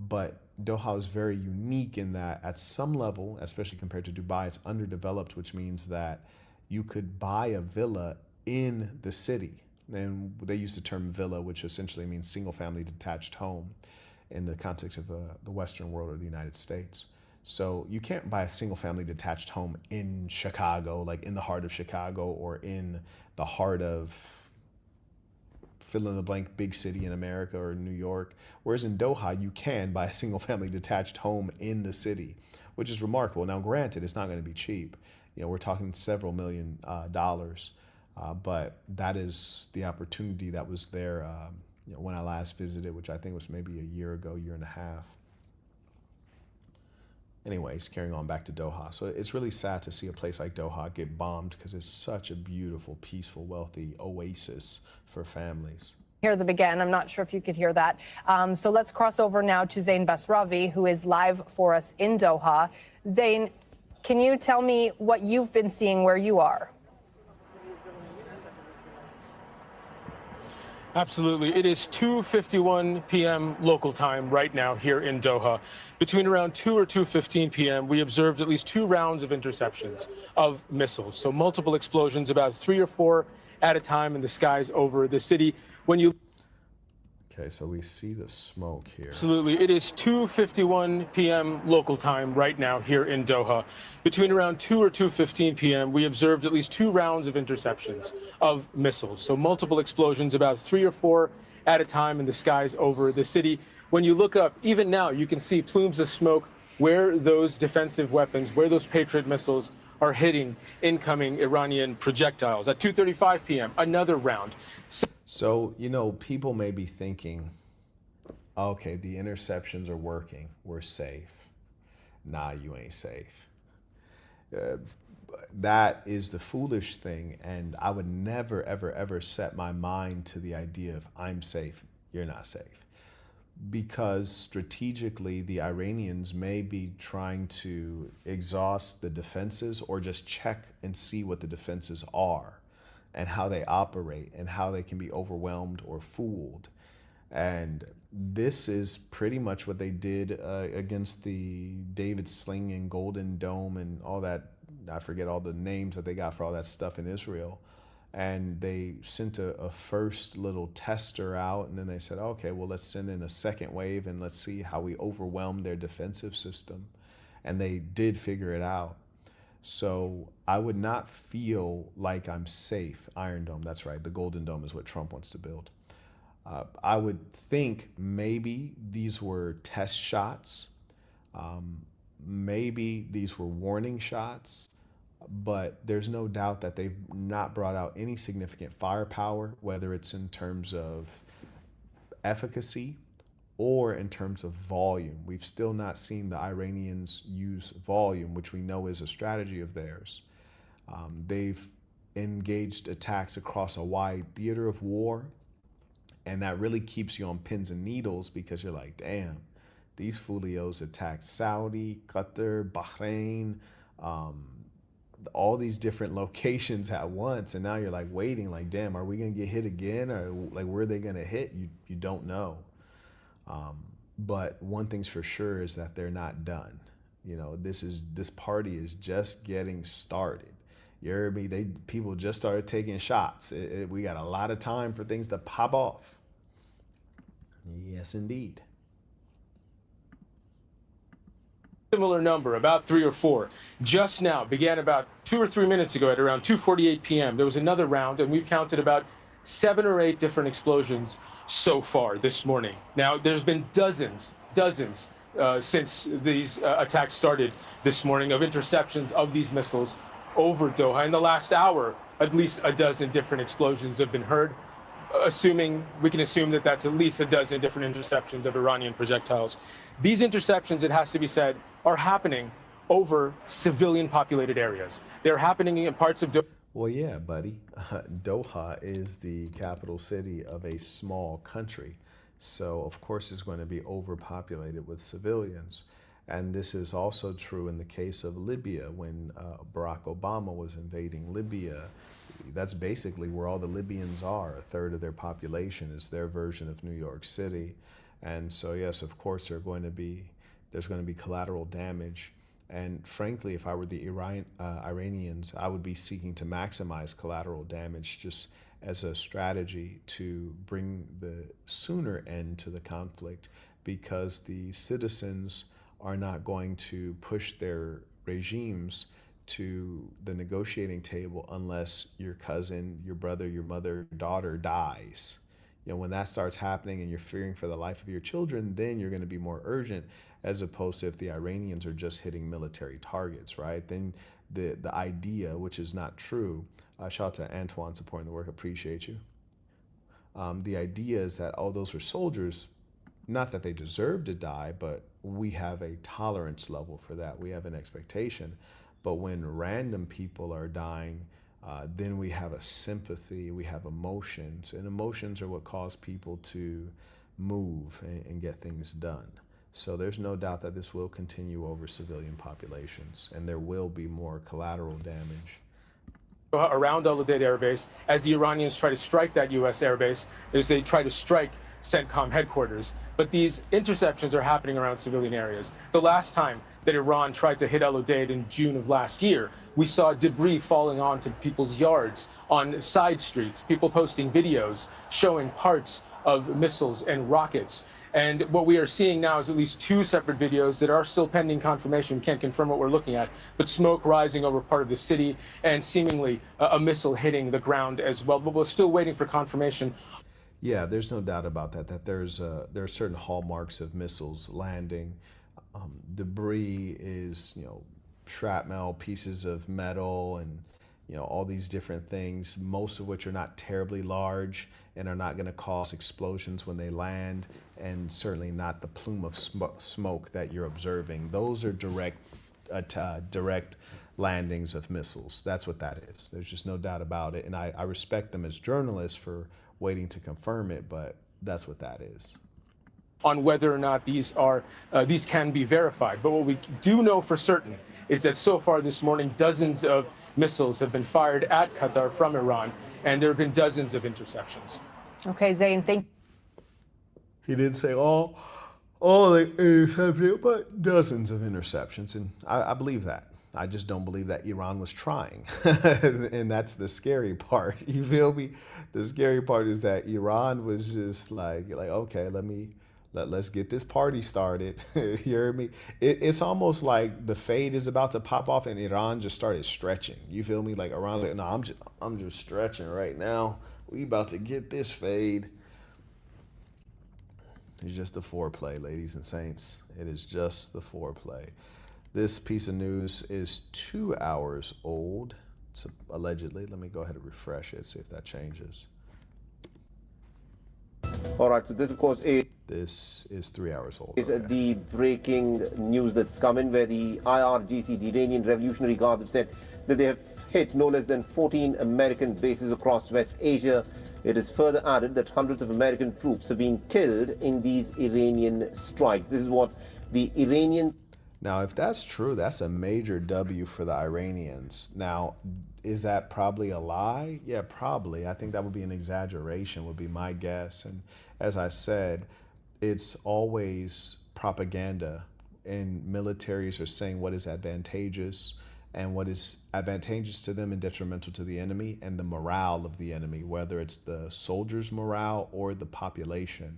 But Doha is very unique in that at some level, especially compared to Dubai, it's underdeveloped, which means that you could buy a villa in the city. And they use the term villa, which essentially means single-family detached home in the context of the Western world or the United States. So you can't buy a single-family detached home in Chicago, like in the heart of Chicago or in the heart of fill-in-the-blank big city in America or New York. Whereas in Doha, you can buy a single-family detached home in the city, which is remarkable. Now, granted, it's not going to be cheap. You know, we're talking several million dollars. But that is the opportunity that was there when I last visited, which I think was maybe a year ago, year and a half. Anyways, carrying on back to Doha. So it's really sad to see a place like Doha get bombed because it's such a beautiful, peaceful, wealthy oasis for families. Hear them again. I'm not sure if you could hear that. So let's cross over now to Zain Basravi, who is live for us in Doha. Zain, can you tell me what you've been seeing where you are? Absolutely. It is 2:51 p.m. local time right now here in Doha. Between around 2 or 2:15 p.m., we observed at least 2 rounds of interceptions of missiles. So multiple explosions, about 3 or 4 at a time in the skies over the city. Okay, so we see the smoke here. Absolutely. It is 2:51 p.m. local time right now here in Doha. Between around 2 or 2:15 p.m., we observed at least 2 rounds of interceptions of missiles. So multiple explosions, about 3 or 4 at a time in the skies over the city. When you look up, even now, you can see plumes of smoke where those defensive weapons, where those Patriot missiles are hitting incoming Iranian projectiles. At 2:35 p.m., another round. So, you know, people may be thinking, okay, the interceptions are working. We're safe. Nah, you ain't safe. That is the foolish thing, and I would never, ever, ever set my mind to the idea of I'm safe, you're not safe. Because strategically, the Iranians may be trying to exhaust the defenses or just check and see what the defenses are and how they operate and how they can be overwhelmed or fooled. And this is pretty much what they did against the David Sling and Golden Dome and all that. I forget all the names that they got for all that stuff in Israel. And they sent a first little tester out, and then they said, okay, well, let's send in a second wave and let's see how we overwhelm their defensive system. And they did figure it out. So I would not feel like I'm safe. Iron Dome, that's right. The Golden Dome is what Trump wants to build. I would think maybe these were test shots. Maybe these were warning shots. But there's no doubt that they've not brought out any significant firepower, whether it's in terms of efficacy or in terms of volume. We've still not seen the Iranians use volume, which we know is a strategy of theirs. They've engaged attacks across a wide theater of war, and that really keeps you on pins and needles because you're like, damn, these folios attacked Saudi, Qatar, Bahrain, all these different locations at once, and now you're like waiting, like, damn, are we gonna get hit again, or like where are they gonna hit? You don't know. But one thing's for sure is that they're not done. You know, this party is just getting started. You heard me? People just started taking shots. We got a lot of time for things to pop off. Yes, indeed. Similar number, about 3 or 4. Just now, began about 2 or 3 minutes ago at around 2:48 p.m. There was another round, and we've counted about 7 or 8 different explosions so far this morning. Now, there's been dozens since these attacks started this morning of interceptions of these missiles over Doha. In the last hour, at least a dozen different explosions have been heard. We can assume that that's at least a dozen different interceptions of Iranian projectiles. These interceptions, it has to be said, are happening over civilian populated areas. They're happening in parts of Doha. Well, yeah, buddy. Doha is the capital city of a small country. So, of course, it's going to be overpopulated with civilians. And this is also true in the case of Libya. When Barack Obama was invading Libya, that's basically where all the Libyans are. A third of their population is their version of New York City. And so, yes, of course, there's going to be collateral damage. And frankly, if I were the Iranians, I would be seeking to maximize collateral damage just as a strategy to bring the sooner end to the conflict, because the citizens are not going to push their regimes to the negotiating table unless your cousin, your brother, your mother, daughter dies. You know, when that starts happening and you're fearing for the life of your children, then you're going to be more urgent, as opposed to if the Iranians are just hitting military targets, right? Then the idea, which is not true, shout out to Antoine supporting the work, appreciate you. The idea is that, oh, those were soldiers, not that they deserve to die, but we have a tolerance level for that. We have an expectation. But when random people are dying, then we have a sympathy, we have emotions, and emotions are what cause people to move and get things done. So there's no doubt that this will continue over civilian populations, and there will be more collateral damage. Around Al-Udeid Air Base, as the Iranians try to strike that U.S. air base, as they try to strike CENTCOM headquarters. But these interceptions are happening around civilian areas. The last time that Iran tried to hit Al-Udeid in June of last year, we saw debris falling onto people's yards on side streets, people posting videos showing parts of missiles and rockets. And what we are seeing now is at least 2 separate videos that are still pending confirmation. We can't confirm what we're looking at, but smoke rising over part of the city and seemingly a missile hitting the ground as well. But we're still waiting for confirmation. Yeah, there's no doubt about that, that there are certain hallmarks of missiles landing. Debris is, shrapnel, pieces of metal, and, all these different things, most of which are not terribly large and are not going to cause explosions when they land, and certainly not the plume of smoke that you're observing. Those are direct landings of missiles. That's what that is. There's just no doubt about it. And I respect them as journalists for waiting to confirm it, but that's what that is. On whether or not these can be verified. But what we do know for certain is that so far this morning, dozens of missiles have been fired at Qatar from Iran, and there have been dozens of interceptions. Okay, Zain, thank you. He didn't say all the interceptions, but dozens of interceptions, and I believe that. I just don't believe that Iran was trying. And that's the scary part. You feel me? The scary part is that Iran was just like okay, let's get this party started. You hear me? It's almost like the fade is about to pop off and Iran just started stretching. You feel me? Like Iran's like, no, I'm just stretching right now. We about to get this fade. It's just the foreplay, ladies and saints. It is just the foreplay. This piece of news is 2 hours old, so allegedly. Let me go ahead and refresh it, see if that changes. All right, so this, of course, This is 3 hours old. is the breaking news that's come in, where the IRGC, the Iranian Revolutionary Guards, have said that they have hit no less than 14 American bases across West Asia. It is further added that hundreds of American troops have been killed in these Iranian strikes. This is what the Iranians... Now, if that's true, that's a major W for the Iranians. Now, is that probably a lie? Yeah, probably. I think that would be an exaggeration, would be my guess. And as I said, it's always propaganda, and militaries are saying what is advantageous and what is advantageous to them and detrimental to the enemy, and the morale of the enemy, whether it's the soldiers' morale or the population.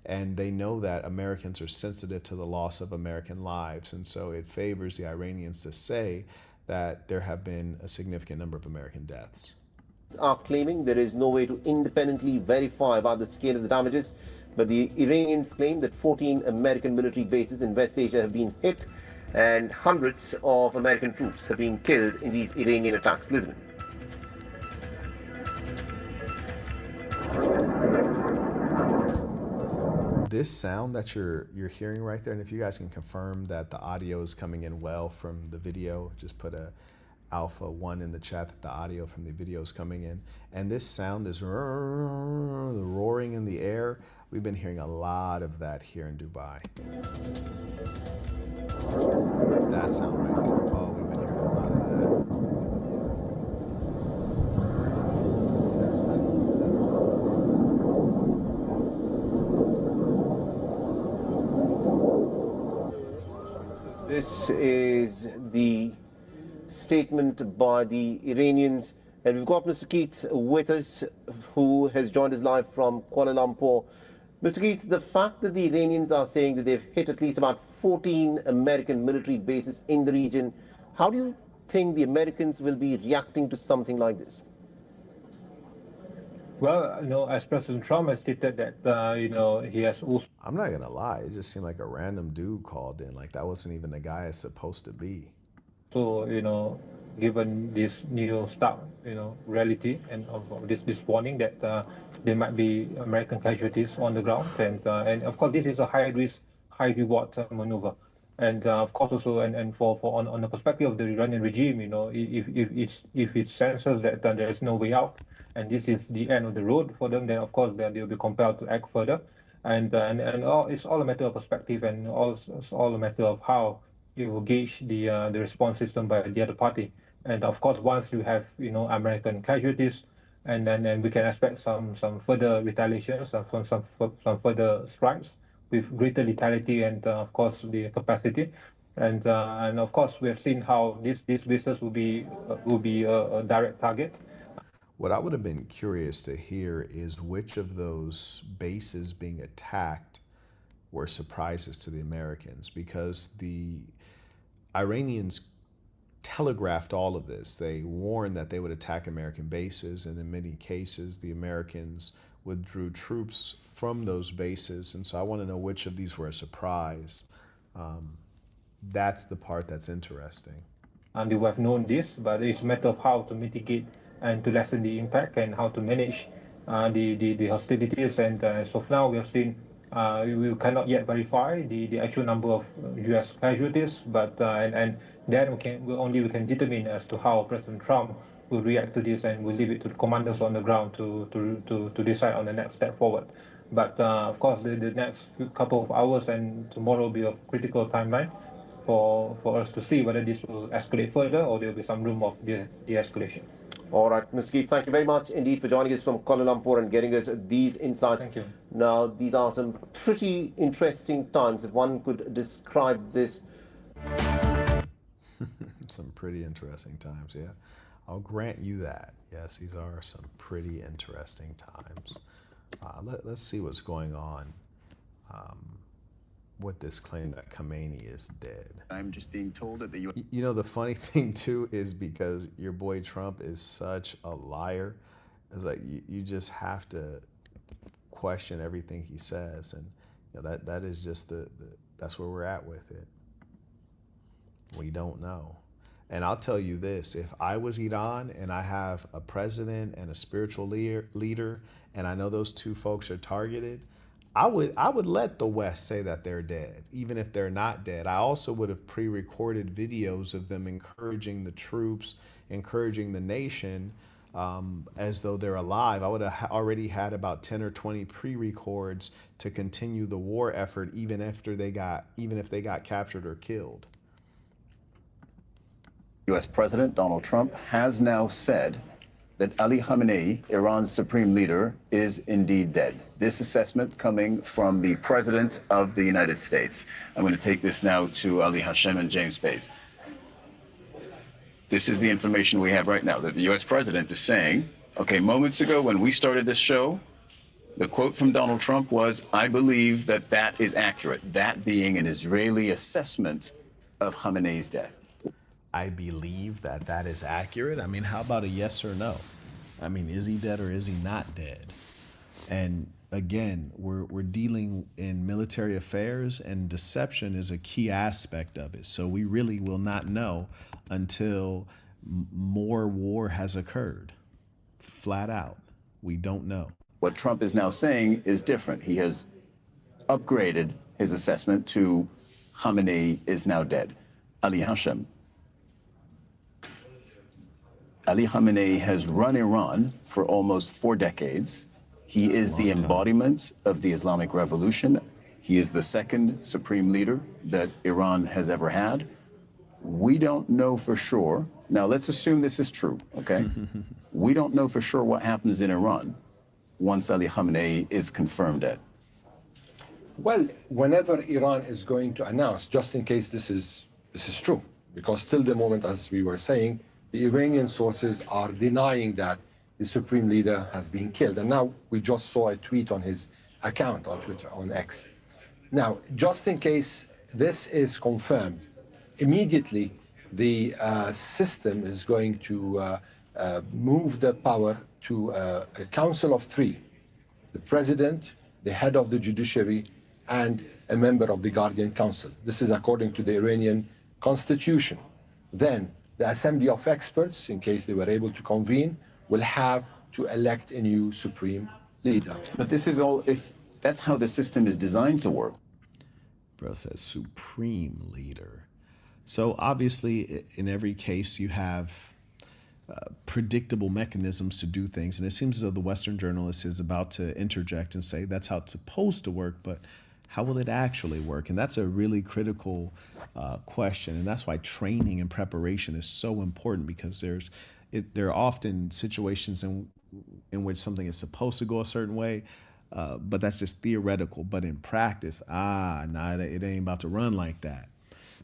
And they know that Americans are sensitive to the loss of American lives. And so it favors the Iranians to say that there have been a significant number of American deaths. Are claiming there is no way to independently verify about the scale of the damages, but the Iranians claim that 14 American military bases in West Asia have been hit and hundreds of American troops have been killed in these Iranian attacks. Listen. This sound that you're hearing right there, and if you guys can confirm that the audio is coming in well from the video, just put a alpha 1 in the chat that the audio from the video is coming in. And this sound is the roaring in the air. We've been hearing a lot of that here in Dubai. That sound right there. Oh, we've been hearing a lot of that. This is the statement by the Iranians, and we've got Mr. Keith with us, who has joined us live from Kuala Lumpur. Mr. Keith, the fact that the Iranians are saying that they've hit at least about 14 American military bases in the region, how do you think the Americans will be reacting to something like this? Well, as President Trump has stated that, he has also... I'm not going to lie. It just seemed like a random dude called in. Like, that wasn't even the guy it's supposed to be. So, given this new stark, reality and of this warning that there might be American casualties on the ground. And of course, this is a high-risk, high-reward maneuver. And of course, also, and for on the perspective of the Iranian regime, if it senses that there is no way out, and this is the end of the road for them, then of course they'll be compelled to act further. And it's all a matter of perspective, and it's all a matter of how you will gauge the response system by the other party. And of course, once you have American casualties, and then we can expect some further retaliation, some further strikes with greater lethality and of course the capacity. And of course, we have seen how this business will be a direct target. What I would have been curious to hear is which of those bases being attacked were surprises to the Americans, because the Iranians telegraphed all of this. They warned that they would attack American bases, and in many cases, the Americans withdrew troops from those bases. And so I want to know which of these were a surprise. That's the part that's interesting. And we have known this, but it's a matter of how to mitigate and to lessen the impact and how to manage the hostilities. And so now we have seen We cannot yet verify the actual number of U.S. casualties, but and then we can determine as to how President Trump will react to this, and we'll leave it to the commanders on the ground to decide on the next step forward. But of course, the next couple of hours and tomorrow will be a critical timeline for us to see whether this will escalate further or there will be some room of de-escalation. All right, Mr. Keith, thank you very much indeed for joining us from Kuala Lumpur and getting us these insights. Thank you. Now, these are some pretty interesting times, if one could describe this. Some pretty interesting times, yeah. I'll grant you that. Yes, these are some pretty interesting times. Let's see what's going on with this claim that Khamenei is dead. I'm just being told that the U.S. You know, the funny thing, too, is because your boy Trump is such a liar, it's like you just have to question everything he says. And you know, that is just that's where we're at with it. We don't know. And I'll tell you this, if I was Iran and I have a president and a spiritual leader, and I know those two folks are targeted, I would let the West say that they're dead, even if they're not dead. I also would have pre-recorded videos of them encouraging the troops, encouraging the nation as though they're alive. I would have already had about 10 or 20 pre-records to continue the war effort, even if they got captured or killed. U.S. President Donald Trump has now said that Ali Khamenei, Iran's supreme leader, is indeed dead. This assessment coming from the President of the United States. I'm going to take this now to Ali Hashem and James Bays. This is the information we have right now, that the U.S. President is saying, okay, moments ago when we started this show, the quote from Donald Trump was, I believe that that is accurate, that being an Israeli assessment of Khamenei's death. I believe that that is accurate. I mean, how about a yes or no? I mean, is he dead or is he not dead? And again, we're dealing in military affairs, and deception is a key aspect of it. So we really will not know until more war has occurred. Flat out, we don't know. What Trump is now saying is different. He has upgraded his assessment to Khamenei is now dead. Ali Hashem. Ali Khamenei has run Iran for almost 4 decades. He is the embodiment of the Islamic Revolution. He is the second supreme leader that Iran has ever had. We don't know for sure. Now, let's assume this is true, okay? We don't know for sure what happens in Iran once Ali Khamenei is confirmed dead. Well, whenever Iran is going to announce, just in case this is true, because till the moment, as we were saying, the Iranian sources are denying that the supreme leader has been killed. And now we just saw a tweet on his account on Twitter, on X. Now, just in case this is confirmed, immediately the system is going to move the power to a council of 3, the president, the head of the judiciary, and a member of the Guardian Council. This is according to the Iranian constitution. Then the Assembly of Experts, in case they were able to convene, will have to elect a new supreme leader. But this is all, if that's how the system is designed to work. Bro says supreme leader. So obviously, in every case, you have predictable mechanisms to do things. And it seems as though the Western journalist is about to interject and say that's how it's supposed to work, but how will it actually work? And that's a really critical question. And that's why training and preparation is so important, because there are often situations in which something is supposed to go a certain way, but that's just theoretical. But in practice, it ain't about to run like that.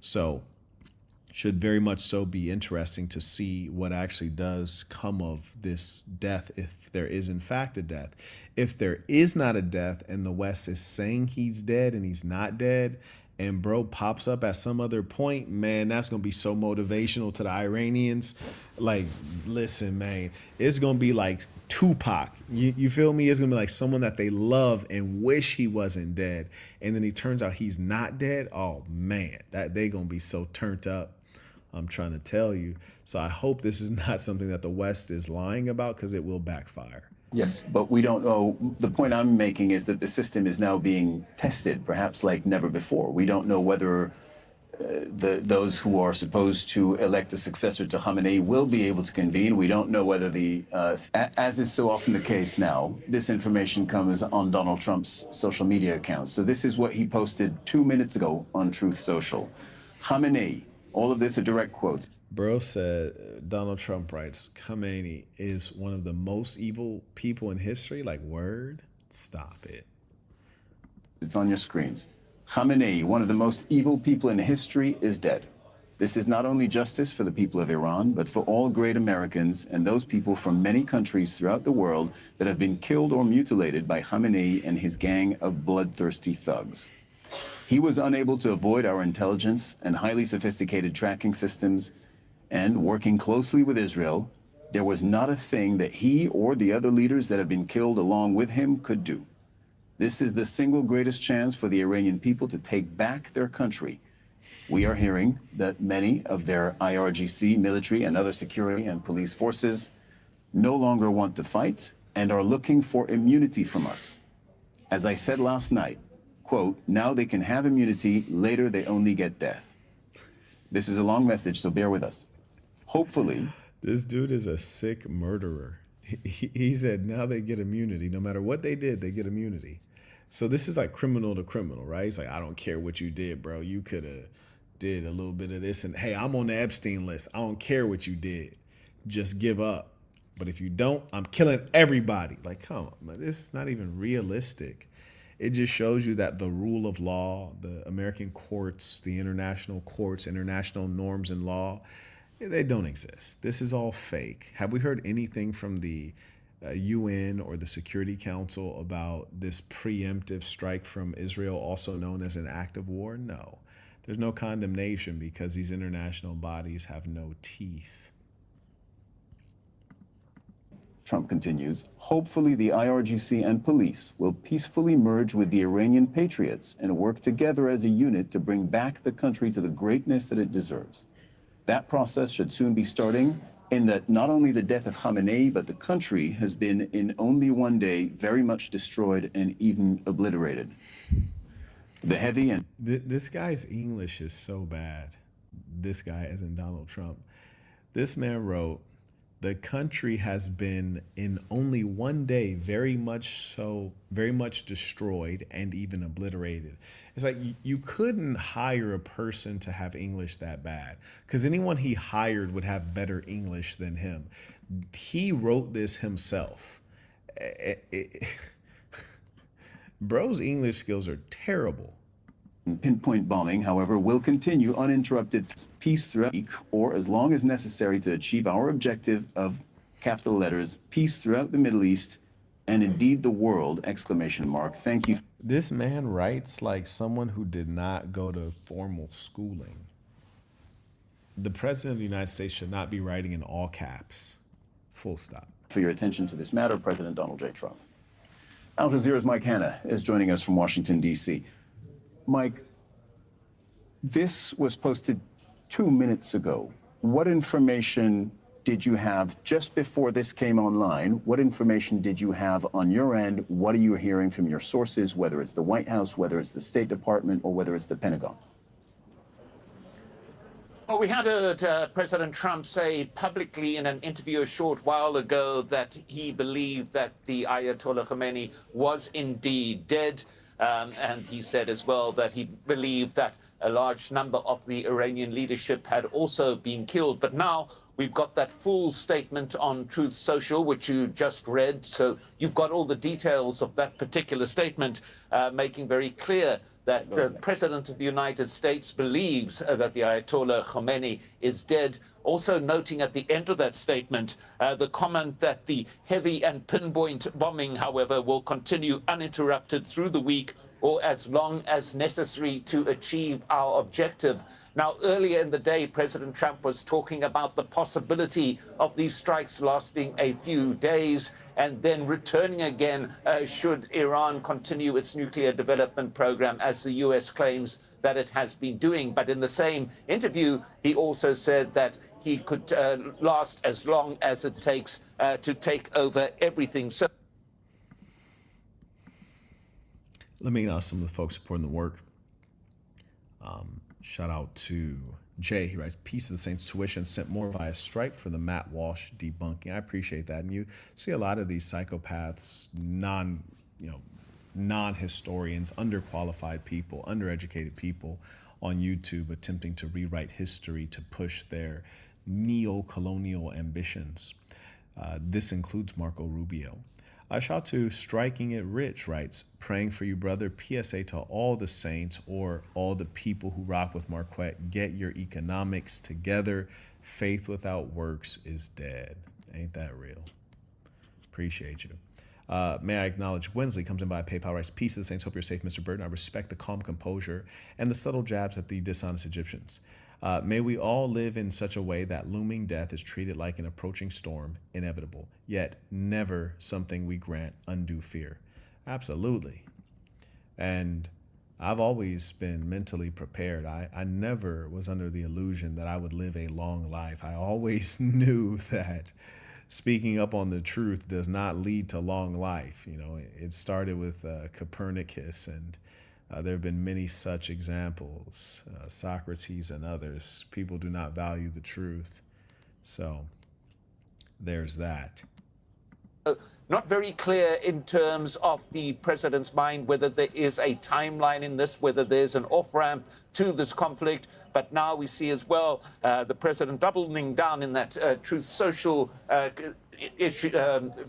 So should very much so be interesting to see what actually does come of this death, if there is in fact a death. If there is not a death and the West is saying he's dead and he's not dead, and bro pops up at some other point, man, that's going to be so motivational to the Iranians. Like, listen, man, it's going to be like Tupac. You feel me? It's going to be like someone that they love and wish he wasn't dead. And then he turns out he's not dead. Oh, man, that they going to be so turned up. I'm trying to tell you. So I hope this is not something that the West is lying about, because it will backfire. Yes. But we don't know. The point I'm making is that the system is now being tested, perhaps like never before. We don't know whether those who are supposed to elect a successor to Khamenei will be able to convene. We don't know whether as is so often the case now, this information comes on Donald Trump's social media accounts. So this is what he posted 2 minutes ago on Truth Social. Khamenei, all of this a direct quote. Bro said, Donald Trump writes, Khamenei is one of the most evil people in history. Like, word? Stop it. It's on your screens. Khamenei, one of the most evil people in history, is dead. This is not only justice for the people of Iran, but for all great Americans and those people from many countries throughout the world that have been killed or mutilated by Khamenei and his gang of bloodthirsty thugs. He was unable to avoid our intelligence and highly sophisticated tracking systems, and working closely with Israel, there was not a thing that he or the other leaders that have been killed along with him could do. This is the single greatest chance for the Iranian people to take back their country. We are hearing that many of their IRGC, military, and other security and police forces no longer want to fight and are looking for immunity from us. As I said last night, quote, now they can have immunity, later they only get death. This is a long message, so bear with us. Hopefully. This dude is a sick murderer. He said now they get immunity. No matter what they did, they get immunity. So this is like criminal to criminal, right? He's like, I don't care what you did, bro. You could have did a little bit of this. And hey, I'm on the Epstein list. I don't care what you did. Just give up. But if you don't, I'm killing everybody. Like, come on, man. This is not even realistic. It just shows you that the rule of law, the American courts, the international courts, international norms and law, they don't exist. This is all fake. Have we heard anything from the UN or the Security Council about this preemptive strike from Israel, also known as an act of war? No. There's no condemnation because these international bodies have no teeth. Trump continues, hopefully the IRGC and police will peacefully merge with the Iranian patriots and work together as a unit to bring back the country to the greatness that it deserves. That process should soon be starting, in that not only the death of Khamenei, but the country has been in only one day very much destroyed and even obliterated. The heavy and... This guy's English is so bad. This guy, as in Donald Trump. This man wrote, the country has been in only one day very much destroyed and even obliterated. It's like you couldn't hire a person to have English that bad, because anyone he hired would have better English than him. He wrote this himself. Bro's English skills are terrible. Pinpoint bombing, however, will continue uninterrupted peace throughout the week, or as long as necessary to achieve our objective of, capital letters, peace throughout the Middle East and indeed the world, exclamation mark. Thank you. This man writes like someone who did not go to formal schooling. The President of the United States should not be writing in all caps. Full stop. For your attention to this matter, President Donald J. Trump. Al Jazeera's Mike Hanna is joining us from Washington, D.C. Mike, this was posted 2 minutes ago. What information did you have just before this came online? What information did you have on your end? What are you hearing from your sources, whether it's the White House, whether it's the State Department, or whether it's the Pentagon? Well, we had heard President Trump say publicly in an interview a short while ago that he believed that the Ayatollah Khamenei was indeed dead. And he said as well that he believed that a large number of the Iranian leadership had also been killed. But now we've got that full statement on Truth Social, which you just read. So you've got all the details of that particular statement, making very clear that the President of the United States believes that the Ayatollah Khomeini is dead. Also noting at the end of that statement, the comment that the heavy and pinpoint bombing, however, will continue uninterrupted through the week or as long as necessary to achieve our objective. Now, earlier in the day, President Trump was talking about the possibility of these strikes lasting a few days and then returning again should Iran continue its nuclear development program, as the U.S. claims that it has been doing. But in the same interview, he also said that he could last as long as it takes to take over everything. So Let me acknowledge some of the folks supporting the work. Shout out to Jay. He writes, "Peace of the Saints tuition sent more via Stripe for the Matt Walsh debunking." I appreciate that. And you see a lot of these psychopaths, non-historians, underqualified people, undereducated people on YouTube attempting to rewrite history to push their neo-colonial ambitions. This includes Marco Rubio. Shout out to Striking It Rich writes, "Praying for you, brother. PSA to all the saints or all the people who rock with Marquette. Get your economics together. Faith without works is dead." Ain't that real? Appreciate you. May I acknowledge Wensley comes in by PayPal, writes, "Peace to the saints. Hope you're safe, Mr. Burton. I respect the calm composure and the subtle jabs at the dishonest Egyptians. May we all live in such a way that looming death is treated like an approaching storm, inevitable, yet never something we grant undue fear." Absolutely. And I've always been mentally prepared. I never was under the illusion that I would live a long life. I always knew that speaking up on the truth does not lead to long life. You know, it started with Copernicus, and there have been many such examples, Socrates and others. People do not value the truth. So there's that. Not very clear in terms of the president's mind whether there is a timeline in this, whether there's an off-ramp to this conflict. But now we see as well the president doubling down in that Truth Social issue,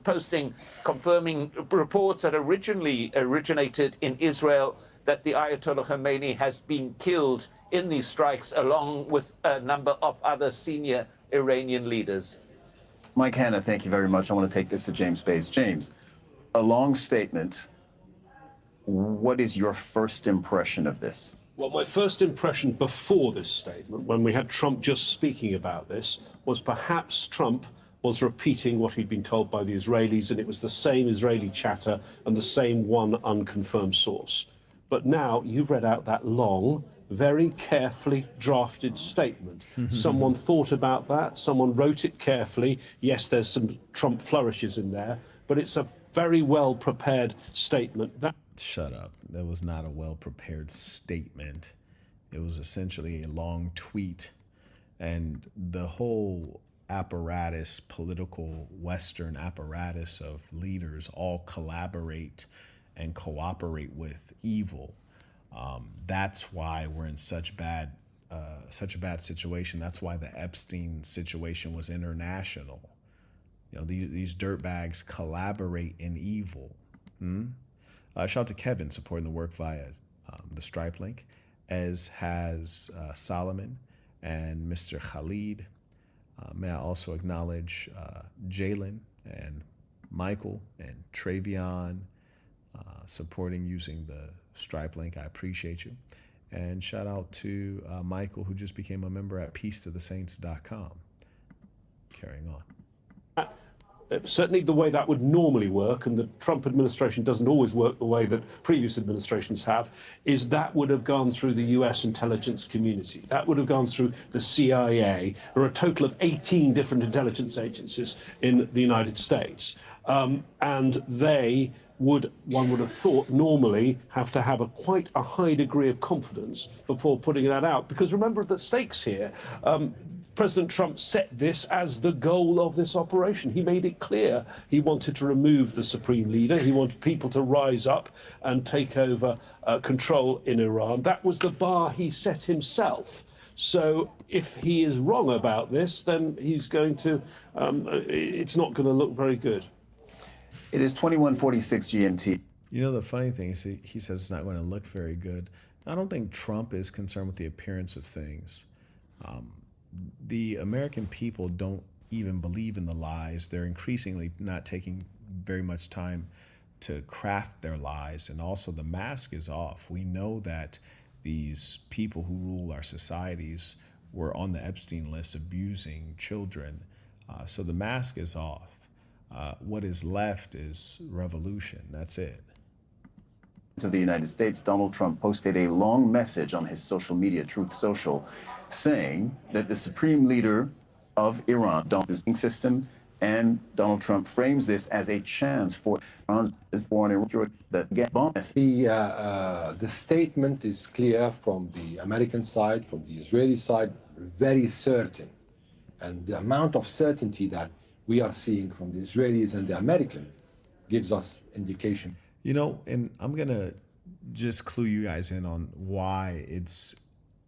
posting, confirming reports that originally originated in Israel that the Ayatollah Khomeini has been killed in these strikes, along with a number of other senior Iranian leaders. Mike Hanna, thank you very much. I want to take this to James Bays. James, a long statement. What is your first impression of this? Well, my first impression before this statement, when we had Trump just speaking about this, was perhaps Trump was repeating what he'd been told by the Israelis, and it was the same Israeli chatter and the same one unconfirmed source. But now you've read out that long, very carefully drafted statement. Someone thought about that, someone wrote it carefully. Yes, there's some Trump flourishes in there, but it's a very well prepared statement. Shut up. That was not a well prepared statement. It was essentially a long tweet. And the whole apparatus, political Western apparatus of leaders all collaborate and cooperate with evil. That's why we're in such a bad situation. That's why the Epstein situation was international. You know, these dirtbags collaborate in evil. Shout out to Kevin supporting the work via the Stripe link, as has Solomon and Mr. Khalid. May I also acknowledge Jalen and Michael and Travion supporting using the Stripe link. I appreciate you. And shout out to Michael, who just became a member at peacetothesaints.com. Carrying on. Certainly the way that would normally work, and the Trump administration doesn't always work the way that previous administrations have, is that would have gone through the US intelligence community. That would have gone through the CIA. There are a total of 18 different intelligence agencies in the United States. And they would, one would have thought, normally have to have quite a high degree of confidence before putting that out. Because remember the stakes here. President Trump set this as the goal of this operation. He made it clear he wanted to remove the supreme leader. He wanted people to rise up and take over control in Iran. That was the bar he set himself. So if he is wrong about this, then he's going to, it's not going to look very good. It is 21:46 GMT. You know, the funny thing is he says it's not going to look very good. I don't think Trump is concerned with the appearance of things. The American people don't even believe in the lies. They're increasingly not taking very much time to craft their lies. And also the mask is off. We know that these people who rule our societies were on the Epstein list abusing children. So the mask is off. What is left is revolution. That's it. Of the United States, Donald Trump posted a long message on his social media, Truth Social, saying that the supreme leader of Iran, the system, And Donald Trump frames this as a chance for Iran is born in that get bombs. The statement is clear from the American side, from the Israeli side, very certain. And the amount of certainty that we are seeing from the Israelis and the American gives us indication. You know, and I'm going to just clue you guys in on why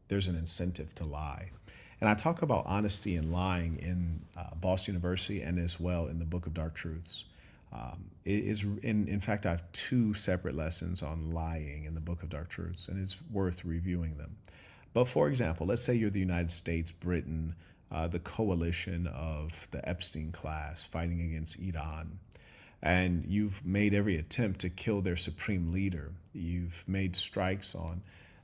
there's an incentive to lie. And I talk about honesty and lying in Boston University and as well in the Book of Dark Truths. In fact, I have 2 separate lessons on lying in the Book of Dark Truths, and it's worth reviewing them. But for example, let's say you're the United States, Britain, the coalition of the Epstein class fighting against Iran, and you've made every attempt to kill their supreme leader. You've made strikes on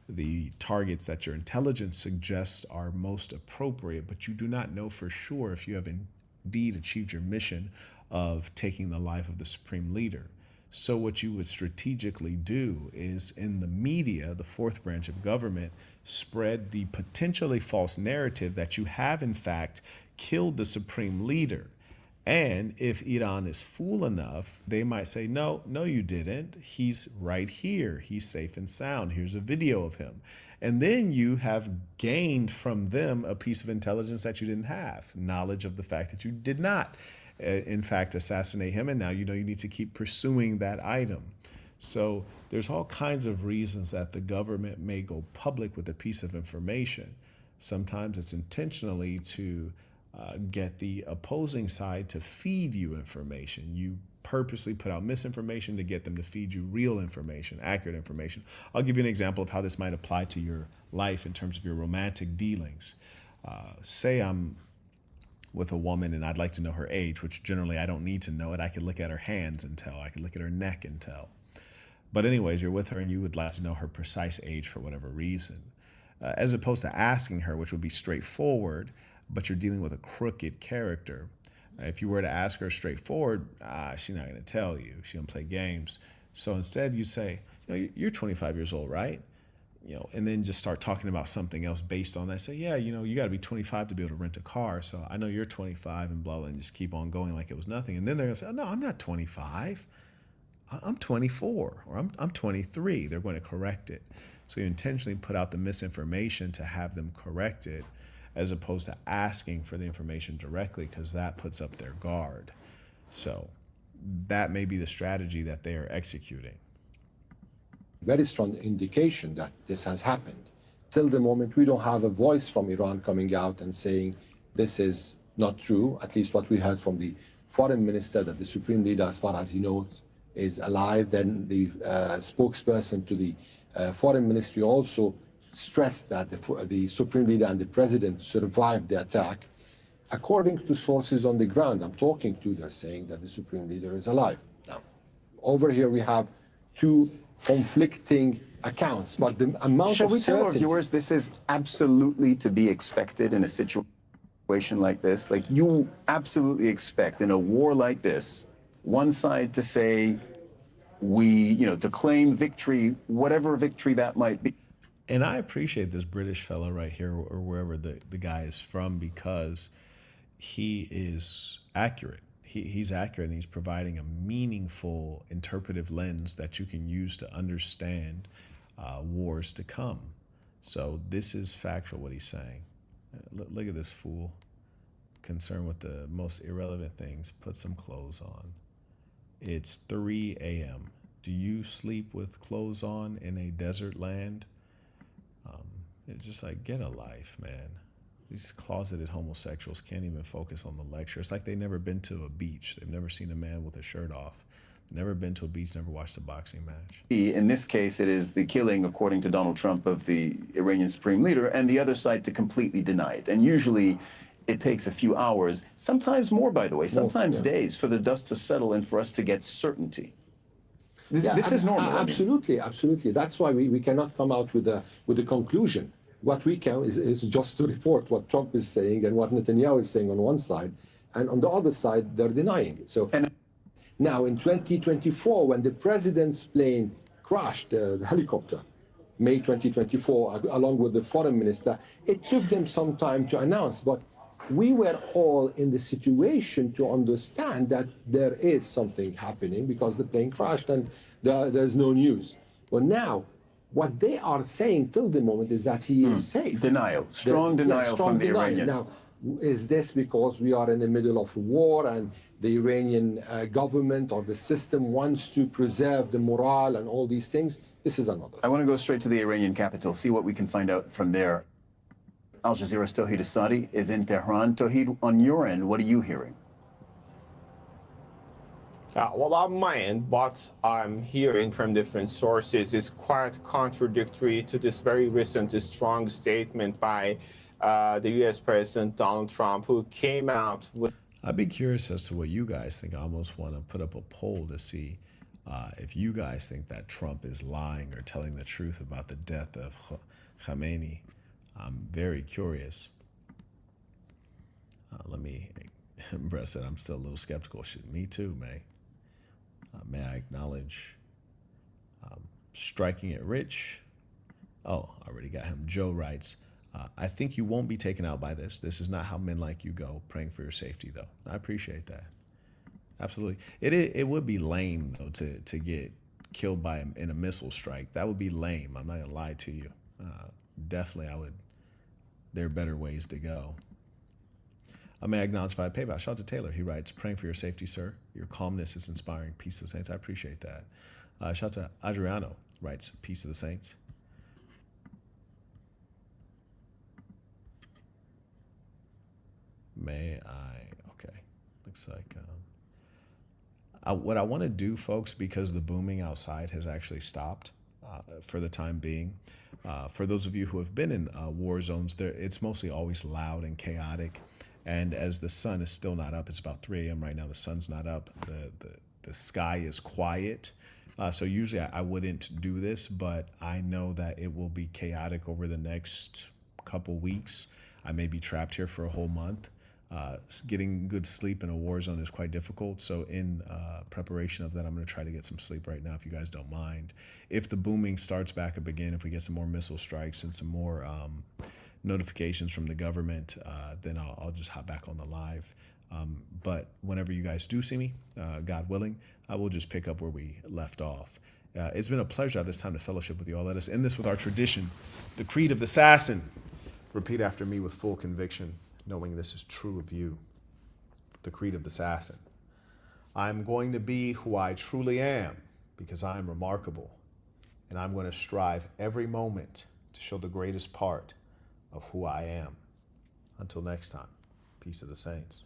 the targets that your intelligence suggests are most appropriate, but you do not know for sure if you have indeed achieved your mission of taking the life of the supreme leader. So what you would strategically do is, in the media, the 4th branch of government, spread the potentially false narrative that you have in fact killed the supreme leader. And if Iran is fool enough, they might say, no, you didn't. He's right here. He's safe and sound. Here's a video of him. And then you have gained from them a piece of intelligence that you didn't have, knowledge of the fact that you did not, in fact, assassinate him. And now you know you need to keep pursuing that item. So there's all kinds of reasons that the government may go public with a piece of information. Sometimes it's intentionally to get the opposing side to feed you information. You purposely put out misinformation to get them to feed you real information, accurate information. I'll give you an example of how this might apply to your life in terms of your romantic dealings. Say I'm with a woman and I'd like to know her age, which generally I don't need to know it. I could look at her hands and tell. I could look at her neck and tell. But anyways, you're with her and you would like to know her precise age for whatever reason. As opposed to asking her, which would be straightforward, but you're dealing with a crooked character. If you were to ask her straightforward, she's not going to tell you. She don't play games. So instead, you say, you're 25 years old, right? And then just start talking about something else based on that. Say, yeah, you got to be 25 to be able to rent a car. So I know you're 25 and blah, blah, and just keep on going like it was nothing. And then they're going to say, oh, no, I'm not 25. I'm 24 or I'm 23. They're going to correct it. So you intentionally put out the misinformation to have them correct it, as opposed to asking for the information directly, because that puts up their guard. So that may be the strategy that they are executing. Very strong indication that this has happened. Till the moment, we don't have a voice from Iran coming out and saying this is not true, at least what we heard from the foreign minister, that the supreme leader, as far as he knows, is alive. Then the spokesperson to the foreign ministry also stressed that the supreme leader and the president survived the attack. According to sources on the ground I'm talking to, they're saying that the supreme leader is alive. Now, over here we have 2 conflicting accounts, but the amount Shall of we tell our certainty... viewers this is absolutely to be expected in a situation like this? Like, you absolutely expect in a war like this, one side to say, to claim victory, whatever victory that might be. And I appreciate this British fellow right here, or wherever the guy is from, because he is accurate. He's accurate, and he's providing a meaningful interpretive lens that you can use to understand wars to come. So this is factual, what he's saying. Look at this fool, concerned with the most irrelevant things. Put some clothes on. It's 3 a.m. Do you sleep with clothes on in a desert land? It's just like, get a life, man. These closeted homosexuals can't even focus on the lecture. It's like they've never been to a beach. They've never seen a man with a shirt off. Never been to a beach, never watched a boxing match. In this case, it is the killing, according to Donald Trump, of the Iranian supreme leader, and the other side to completely deny it. And usually it takes a few hours, sometimes more, by the way, sometimes days, for the dust to settle and for us to get certainty. This is normal. Absolutely. That's why we cannot come out with a conclusion. What we can is just to report what Trump is saying and what Netanyahu is saying on one side, and on the other side, they're denying it. So now in 2024, when the president's plane crashed, the helicopter, May 2024, along with the foreign minister, it took them some time to announce, but we were all in the situation to understand that there is something happening because the plane crashed and there's no news. But now, what they are saying till the moment is that he is safe. Denial, strong denial from the Iranians. Now, is this because we are in the middle of a war and the Iranian government or the system wants to preserve the morale and all these things? This is another. I want to go straight to the Iranian capital, see what we can find out from there. Al Jazeera's Tawhid Asadi is in Tehran. Tawhid, on your end, what are you hearing? Well, on my end, what I'm hearing from different sources is quite contradictory to this very recent strong statement by the U.S. President Donald Trump, who came out with... I'd be curious as to what you guys think. I almost want to put up a poll to see if you guys think that Trump is lying or telling the truth about the death of Khamenei. I'm very curious. Let me impress that I'm still a little skeptical. Me too, May. May I acknowledge striking it rich? Oh, I already got him. Joe writes, I think you won't be taken out by this. This is not how men like you go. Praying for your safety, though. I appreciate that. Absolutely. It would be lame, though, to get killed by in a missile strike. That would be lame. I'm not going to lie to you. Definitely, there are better ways to go. I may acknowledge via PayPal. Shout out to Taylor. He writes, praying for your safety, sir. Your calmness is inspiring. Peace of the saints. I appreciate that. Shout out to Adriano. Writes, peace of the saints. Okay. Looks like, what I want to do, folks, because the booming outside has actually stopped for the time being. For those of you who have been in war zones, it's mostly always loud and chaotic. And as the sun is still not up, it's about 3 a.m. right now, the sun's not up, the sky is quiet. So usually I wouldn't do this, but I know that it will be chaotic over the next couple weeks. I may be trapped here for a whole month. Getting good sleep in a war zone is quite difficult. So in preparation of that, I'm going to try to get some sleep right now, if you guys don't mind. If the booming starts back up again, if we get some more missile strikes and some more notifications from the government, then I'll just hop back on the live. But whenever you guys do see me, God willing, I will just pick up where we left off. It's been a pleasure at this time to fellowship with you all. Let us end this with our tradition, the creed of the assassin. Repeat after me with full conviction, knowing this is true of you. The creed of the assassin. I'm going to be who I truly am because I am remarkable, and I'm going to strive every moment to show the greatest part of who I am. Until next time, peace of the saints.